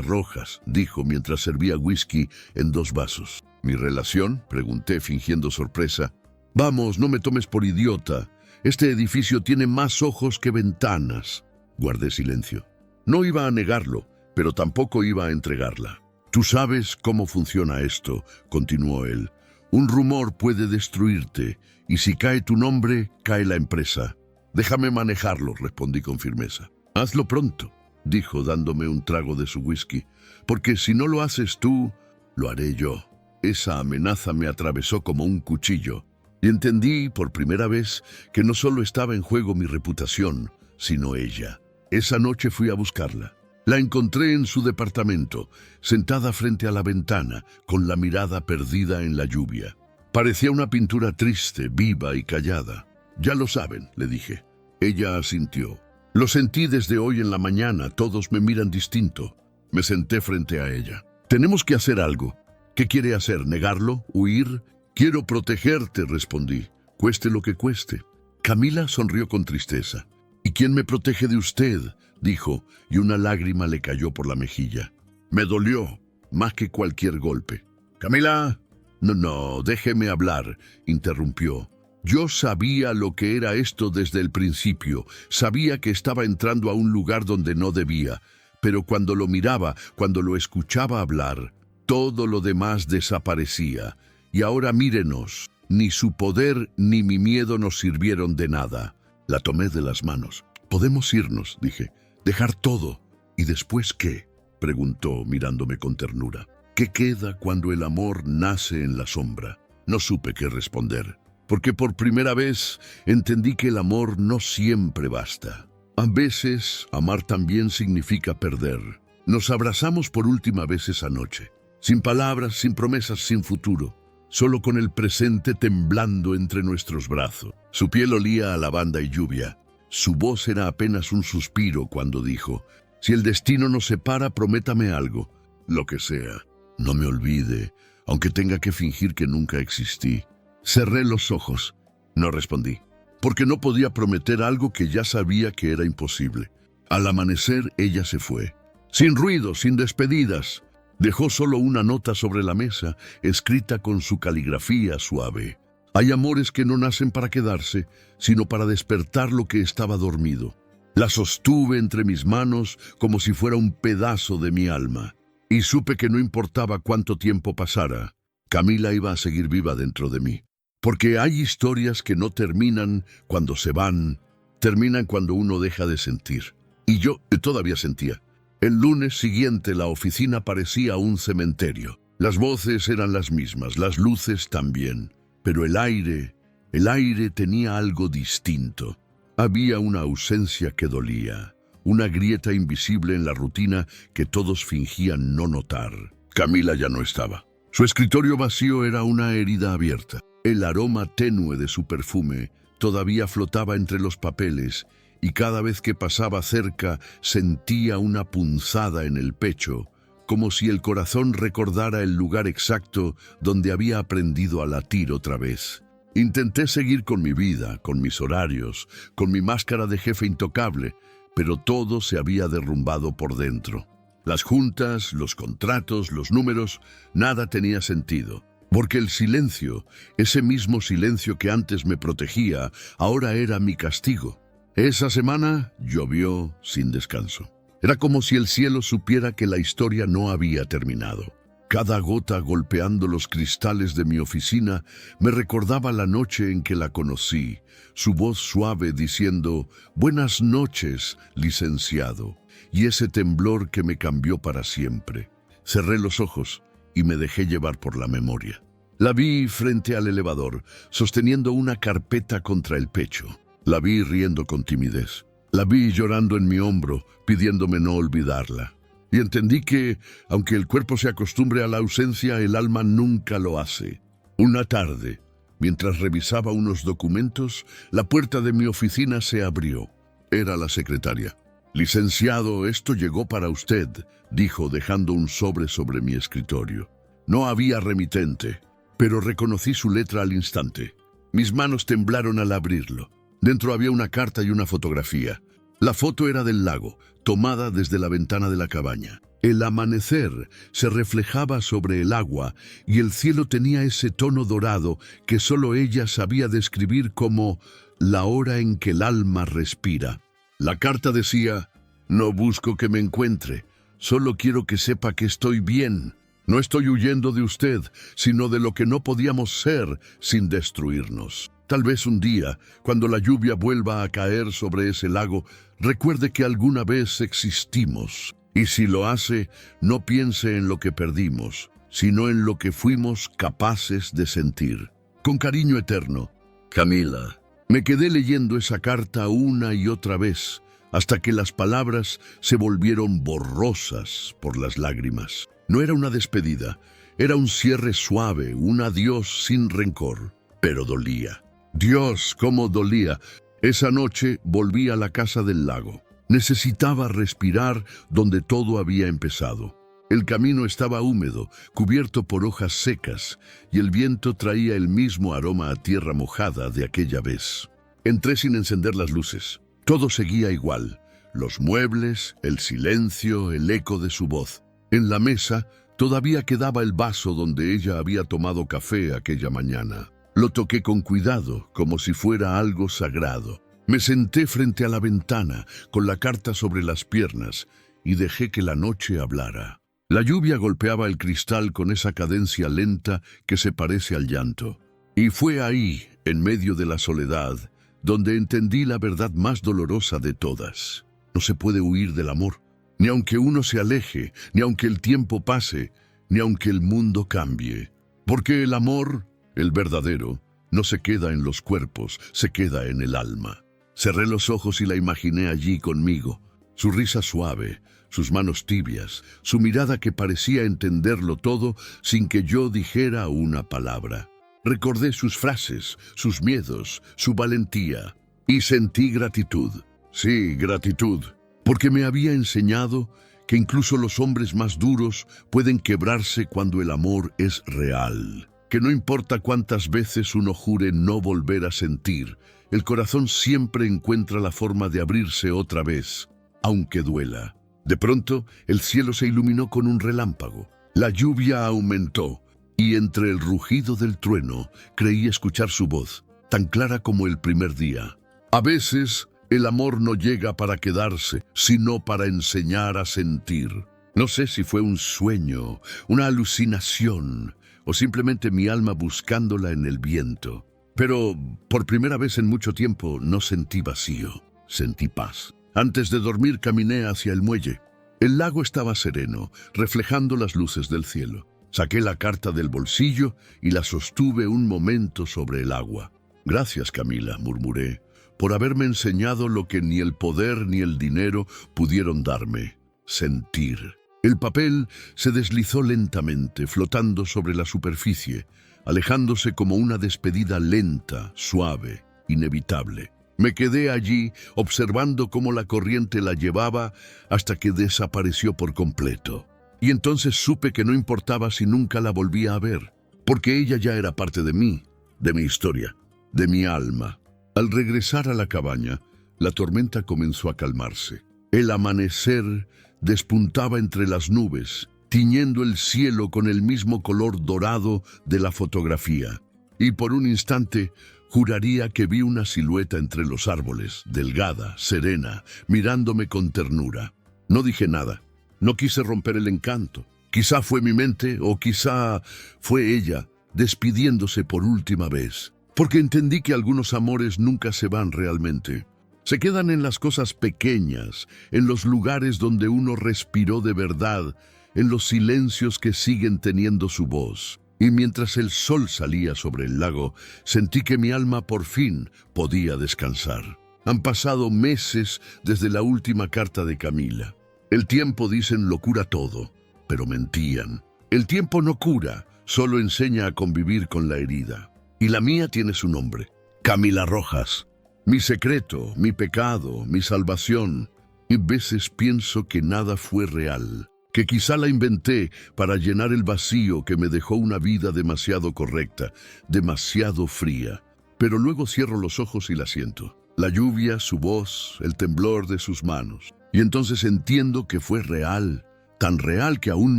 Speaker 1: Rojas», dijo mientras servía whisky en 2 vasos. «¿Mi relación?», pregunté fingiendo sorpresa. «Vamos, no me tomes por idiota. Este edificio tiene más ojos que ventanas». Guardé silencio. No iba a negarlo, pero tampoco iba a entregarla. «Tú sabes cómo funciona esto», continuó él. «Un rumor puede destruirte, y si cae tu nombre, cae la empresa». «Déjame manejarlo», respondí con firmeza. «Hazlo pronto», dijo dándome un trago de su whisky, «porque si no lo haces tú, lo haré yo». Esa amenaza me atravesó como un cuchillo, y entendí por primera vez que no solo estaba en juego mi reputación, sino ella. Esa noche fui a buscarla. La encontré en su departamento, sentada frente a la ventana, con la mirada perdida en la lluvia. Parecía una pintura triste, viva y callada. «Ya lo saben», le dije. Ella asintió. «Lo sentí desde hoy en la mañana, todos me miran distinto». Me senté frente a ella. «Tenemos que hacer algo». «¿Qué quiere hacer? ¿Negarlo? ¿Huir?» «Quiero protegerte», respondí, cueste lo que cueste. Camila sonrió con tristeza. «¿Y quién me protege de usted?», dijo, y una lágrima le cayó por la mejilla. Me dolió, más que cualquier golpe. «Camila». No, déjeme hablar», interrumpió. «Yo sabía lo que era esto desde el principio, sabía que estaba entrando a un lugar donde no debía, pero cuando lo miraba, cuando lo escuchaba hablar, todo lo demás desaparecía. Y ahora mírenos, ni su poder ni mi miedo nos sirvieron de nada». La tomé de las manos. «Podemos irnos», dije, «dejar todo». «¿Y después qué?», preguntó mirándome con ternura. «¿Qué queda cuando el amor nace en la sombra?». No supe qué responder, porque por primera vez entendí que el amor no siempre basta. A veces, amar también significa perder. Nos abrazamos por última vez esa noche, sin palabras, sin promesas, sin futuro, solo con el presente temblando entre nuestros brazos. Su piel olía a lavanda y lluvia. Su voz era apenas un suspiro cuando dijo: «Si el destino nos separa, prométame algo, lo que sea. No me olvide, aunque tenga que fingir que nunca existí». Cerré los ojos. No respondí, porque no podía prometer algo que ya sabía que era imposible. Al amanecer, ella se fue. Sin ruido, sin despedidas. Dejó solo una nota sobre la mesa, escrita con su caligrafía suave. «Hay amores que no nacen para quedarse, sino para despertar lo que estaba dormido». La sostuve entre mis manos como si fuera un pedazo de mi alma. Y supe que no importaba cuánto tiempo pasara, Camila iba a seguir viva dentro de mí. Porque hay historias que no terminan cuando se van, terminan cuando uno deja de sentir. Y yo todavía sentía. El lunes siguiente la oficina parecía un cementerio. Las voces eran las mismas, las luces también, pero el aire tenía algo distinto. Había una ausencia que dolía, una grieta invisible en la rutina que todos fingían no notar. Camila ya no estaba. Su escritorio vacío era una herida abierta. El aroma tenue de su perfume todavía flotaba entre los papeles y cada vez que pasaba cerca sentía una punzada en el pecho, como si el corazón recordara el lugar exacto donde había aprendido a latir otra vez. Intenté seguir con mi vida, con mis horarios, con mi máscara de jefe intocable, pero todo se había derrumbado por dentro. Las juntas, los contratos, los números, nada tenía sentido. Porque el silencio, ese mismo silencio que antes me protegía, ahora era mi castigo. Esa semana llovió sin descanso. Era como si el cielo supiera que la historia no había terminado. Cada gota golpeando los cristales de mi oficina me recordaba la noche en que la conocí, su voz suave diciendo «Buenas noches, licenciado», y ese temblor que me cambió para siempre. Cerré los ojos y me dejé llevar por la memoria. La vi frente al elevador, sosteniendo una carpeta contra el pecho. La vi riendo con timidez. La vi llorando en mi hombro, pidiéndome no olvidarla. Y entendí que, aunque el cuerpo se acostumbre a la ausencia, el alma nunca lo hace. Una tarde, mientras revisaba unos documentos, la puerta de mi oficina se abrió. Era la secretaria. «Licenciado, esto llegó para usted», dijo, dejando un sobre mi escritorio. No había remitente, pero reconocí su letra al instante. Mis manos temblaron al abrirlo. Dentro había una carta y una fotografía. La foto era del lago, tomada desde la ventana de la cabaña. El amanecer se reflejaba sobre el agua y el cielo tenía ese tono dorado que solo ella sabía describir como la hora en que el alma respira. La carta decía: «No busco que me encuentre, solo quiero que sepa que estoy bien. No estoy huyendo de usted, sino de lo que no podíamos ser sin destruirnos. Tal vez un día, cuando la lluvia vuelva a caer sobre ese lago, recuerde que alguna vez existimos. Y si lo hace, no piense en lo que perdimos, sino en lo que fuimos capaces de sentir. Con cariño eterno, Camila». Me quedé leyendo esa carta una y otra vez, hasta que las palabras se volvieron borrosas por las lágrimas. No era una despedida, era un cierre suave, un adiós sin rencor, pero dolía. Dios, cómo dolía. Esa noche volví a la casa del lago. Necesitaba respirar donde todo había empezado. El camino estaba húmedo, cubierto por hojas secas, y el viento traía el mismo aroma a tierra mojada de aquella vez. Entré sin encender las luces. Todo seguía igual. Los muebles, el silencio, el eco de su voz. En la mesa todavía quedaba el vaso donde ella había tomado café aquella mañana. Lo toqué con cuidado, como si fuera algo sagrado. Me senté frente a la ventana, con la carta sobre las piernas, y dejé que la noche hablara. La lluvia golpeaba el cristal con esa cadencia lenta que se parece al llanto. Y fue ahí, en medio de la soledad, donde entendí la verdad más dolorosa de todas. No se puede huir del amor, ni aunque uno se aleje, ni aunque el tiempo pase, ni aunque el mundo cambie. Porque el amor, el verdadero, no se queda en los cuerpos, se queda en el alma. Cerré los ojos y la imaginé allí conmigo, su risa suave, sus manos tibias, su mirada que parecía entenderlo todo sin que yo dijera una palabra. Recordé sus frases, sus miedos, su valentía, y sentí gratitud. Sí, gratitud, porque me había enseñado que incluso los hombres más duros pueden quebrarse cuando el amor es real. Que no importa cuántas veces uno jure no volver a sentir, el corazón siempre encuentra la forma de abrirse otra vez, aunque duela. De pronto, el cielo se iluminó con un relámpago. La lluvia aumentó, y entre el rugido del trueno creí escuchar su voz, tan clara como el primer día. A veces, el amor no llega para quedarse, sino para enseñar a sentir. No sé si fue un sueño, una alucinación, o simplemente mi alma buscándola en el viento. Pero, por primera vez en mucho tiempo, no sentí vacío, sentí paz. Antes de dormir caminé hacia el muelle. El lago estaba sereno, reflejando las luces del cielo. Saqué la carta del bolsillo y la sostuve un momento sobre el agua. «Gracias, Camila», murmuré, «por haberme enseñado lo que ni el poder ni el dinero pudieron darme: sentir». El papel se deslizó lentamente, flotando sobre la superficie, alejándose como una despedida lenta, suave, inevitable. Me quedé allí, observando cómo la corriente la llevaba hasta que desapareció por completo. Y entonces supe que no importaba si nunca la volvía a ver, porque ella ya era parte de mí, de mi historia, de mi alma. Al regresar a la cabaña, la tormenta comenzó a calmarse. El amanecer despuntaba entre las nubes, tiñendo el cielo con el mismo color dorado de la fotografía. Y por un instante juraría que vi una silueta entre los árboles, delgada, serena, mirándome con ternura. No dije nada. No quise romper el encanto. Quizá fue mi mente o quizá fue ella despidiéndose por última vez. Porque entendí que algunos amores nunca se van realmente. Se quedan en las cosas pequeñas, en los lugares donde uno respiró de verdad, en los silencios que siguen teniendo su voz. Y mientras el sol salía sobre el lago, sentí que mi alma por fin podía descansar. Han pasado meses desde la última carta de Camila. El tiempo, dicen, lo cura todo, pero mentían. El tiempo no cura, solo enseña a convivir con la herida. Y la mía tiene su nombre: Camila Rojas. Mi secreto, mi pecado, mi salvación. Y veces pienso que nada fue real, que quizá la inventé para llenar el vacío que me dejó una vida demasiado correcta, demasiado fría. Pero luego cierro los ojos y la siento. La lluvia, su voz, el temblor de sus manos. Y entonces entiendo que fue real, tan real que aún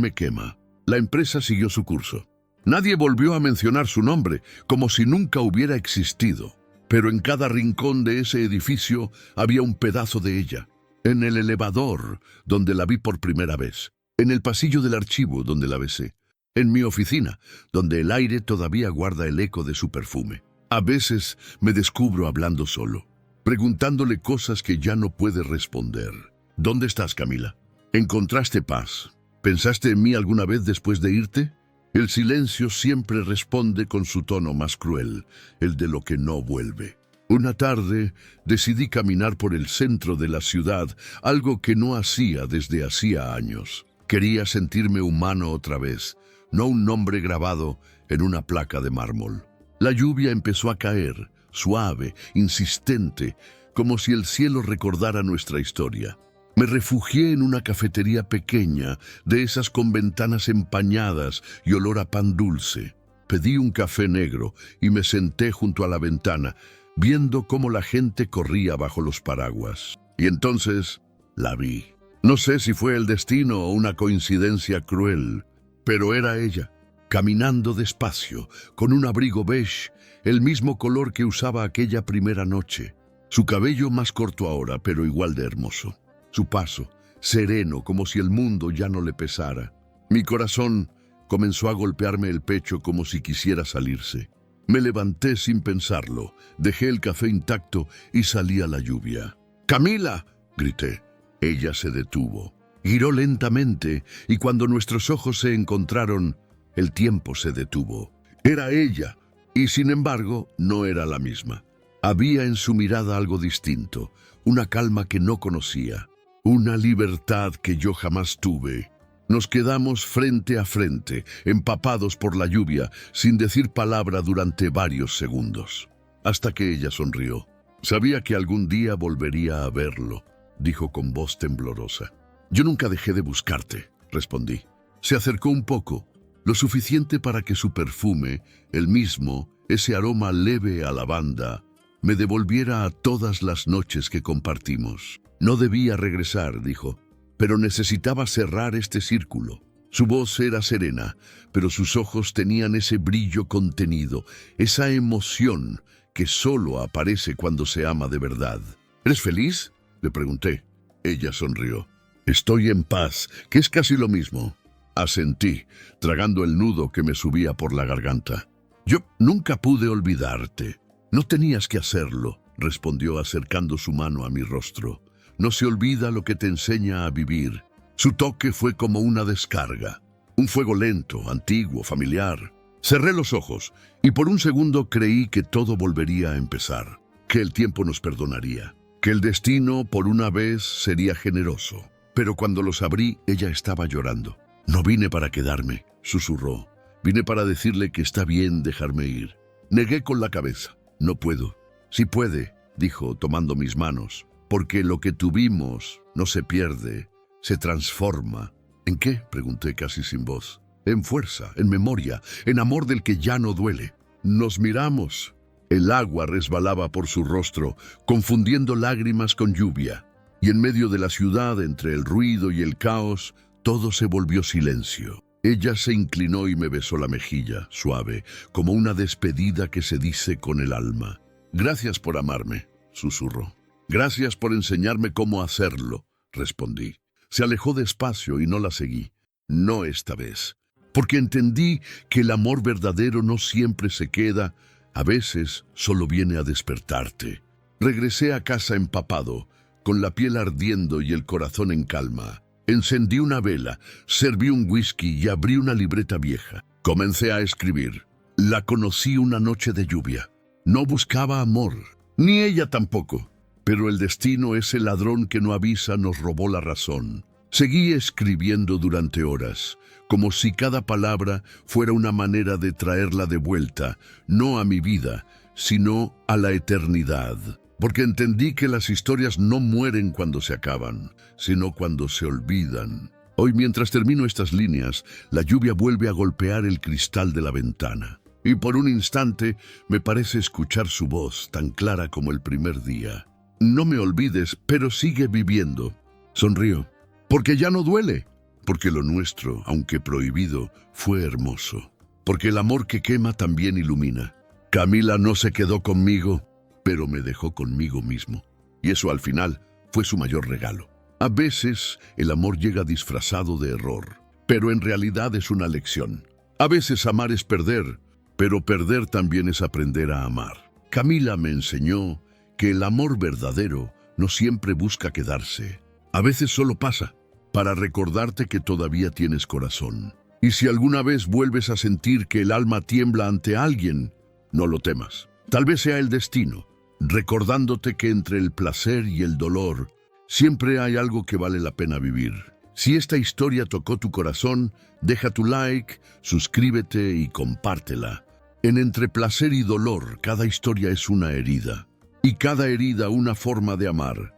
Speaker 1: me quema. La empresa siguió su curso. Nadie volvió a mencionar su nombre, como si nunca hubiera existido. Pero en cada rincón de ese edificio había un pedazo de ella. En el elevador, donde la vi por primera vez. En el pasillo del archivo, donde la besé. En mi oficina, donde el aire todavía guarda el eco de su perfume. A veces me descubro hablando solo, preguntándole cosas que ya no puede responder. ¿Dónde estás, Camila? ¿Encontraste paz? ¿Pensaste en mí alguna vez después de irte? El silencio siempre responde con su tono más cruel, el de lo que no vuelve. Una tarde decidí caminar por el centro de la ciudad, algo que no hacía desde hacía años. Quería sentirme humano otra vez, no un nombre grabado en una placa de mármol. La lluvia empezó a caer, suave, insistente, como si el cielo recordara nuestra historia. Me refugié en una cafetería pequeña, de esas con ventanas empañadas y olor a pan dulce. Pedí un café negro y me senté junto a la ventana, viendo cómo la gente corría bajo los paraguas. Y entonces la vi. No sé si fue el destino o una coincidencia cruel, pero era ella, caminando despacio, con un abrigo beige, el mismo color que usaba aquella primera noche. Su cabello más corto ahora, pero igual de hermoso. Su paso, sereno, como si el mundo ya no le pesara. Mi corazón comenzó a golpearme el pecho como si quisiera salirse. Me levanté sin pensarlo, dejé el café intacto y salí a la lluvia. «¡Camila!», grité. Ella se detuvo. Giró lentamente y cuando nuestros ojos se encontraron, el tiempo se detuvo. Era ella, y sin embargo no era la misma. Había en su mirada algo distinto, una calma que no conocía. Una libertad que yo jamás tuve. Nos quedamos frente a frente, empapados por la lluvia, sin decir palabra durante varios segundos. Hasta que ella sonrió. «Sabía que algún día volvería a verlo», dijo con voz temblorosa. «Yo nunca dejé de buscarte», respondí. Se acercó un poco, lo suficiente para que su perfume, el mismo, ese aroma leve a lavanda, me devolviera a todas las noches que compartimos. «No debía regresar», dijo, «pero necesitaba cerrar este círculo». Su voz era serena, pero sus ojos tenían ese brillo contenido, esa emoción que solo aparece cuando se ama de verdad. «¿Eres feliz?», le pregunté. Ella sonrió. «Estoy en paz, que es casi lo mismo». Asentí, tragando el nudo que me subía por la garganta. «Yo nunca pude olvidarte». «No tenías que hacerlo», respondió acercando su mano a mi rostro. «No se olvida lo que te enseña a vivir, Su toque fue como una descarga, un fuego lento, antiguo, familiar. Cerré los ojos y por un segundo creí que todo volvería a empezar, que el tiempo nos perdonaría, que el destino por una vez sería generoso. Pero cuando los abrí, ella estaba llorando. «No vine para quedarme», susurró. «Vine para decirle que está bien dejarme ir». Negué con la cabeza. «No puedo». «Sí puede», dijo, tomando mis manos, «porque lo que tuvimos no se pierde, se transforma». «¿En qué?», pregunté casi sin voz. «En fuerza, en memoria, en amor del que ya no duele». Nos miramos. El agua resbalaba por su rostro, confundiendo lágrimas con lluvia. Y en medio de la ciudad, entre el ruido y el caos, todo se volvió silencio. Ella se inclinó y me besó la mejilla, suave, como una despedida que se dice con el alma. «Gracias por amarme», susurró. «Gracias por enseñarme cómo hacerlo», respondí. Se alejó despacio y no la seguí. No esta vez. Porque entendí que el amor verdadero no siempre se queda, a veces solo viene a despertarte. Regresé a casa empapado, con la piel ardiendo y el corazón en calma. Encendí una vela, serví un whisky y abrí una libreta vieja. Comencé a escribir. La conocí una noche de lluvia. No buscaba amor, ni ella tampoco. Pero el destino, ese ladrón que no avisa, nos robó la razón. Seguí escribiendo durante horas, como si cada palabra fuera una manera de traerla de vuelta, no a mi vida, sino a la eternidad. Porque entendí que las historias no mueren cuando se acaban, sino cuando se olvidan. Hoy, mientras termino estas líneas, la lluvia vuelve a golpear el cristal de la ventana. Y por un instante me parece escuchar su voz, tan clara como el primer día. «No me olvides, pero sigue viviendo». Sonrío. Porque ya no duele. Porque lo nuestro, aunque prohibido, fue hermoso. Porque el amor que quema también ilumina. Camila no se quedó conmigo, pero me dejó conmigo mismo. Y eso al final fue su mayor regalo. A veces el amor llega disfrazado de error, pero en realidad es una lección. A veces amar es perder, pero perder también es aprender a amar. Camila me enseñó que el amor verdadero no siempre busca quedarse. A veces solo pasa para recordarte que todavía tienes corazón. Y si alguna vez vuelves a sentir que el alma tiembla ante alguien, no lo temas. Tal vez sea el destino, recordándote que entre el placer y el dolor siempre hay algo que vale la pena vivir. Si esta historia tocó tu corazón, deja tu like, suscríbete y compártela. En Entre Placer y Dolor, cada historia es una herida, y cada herida una forma de amar.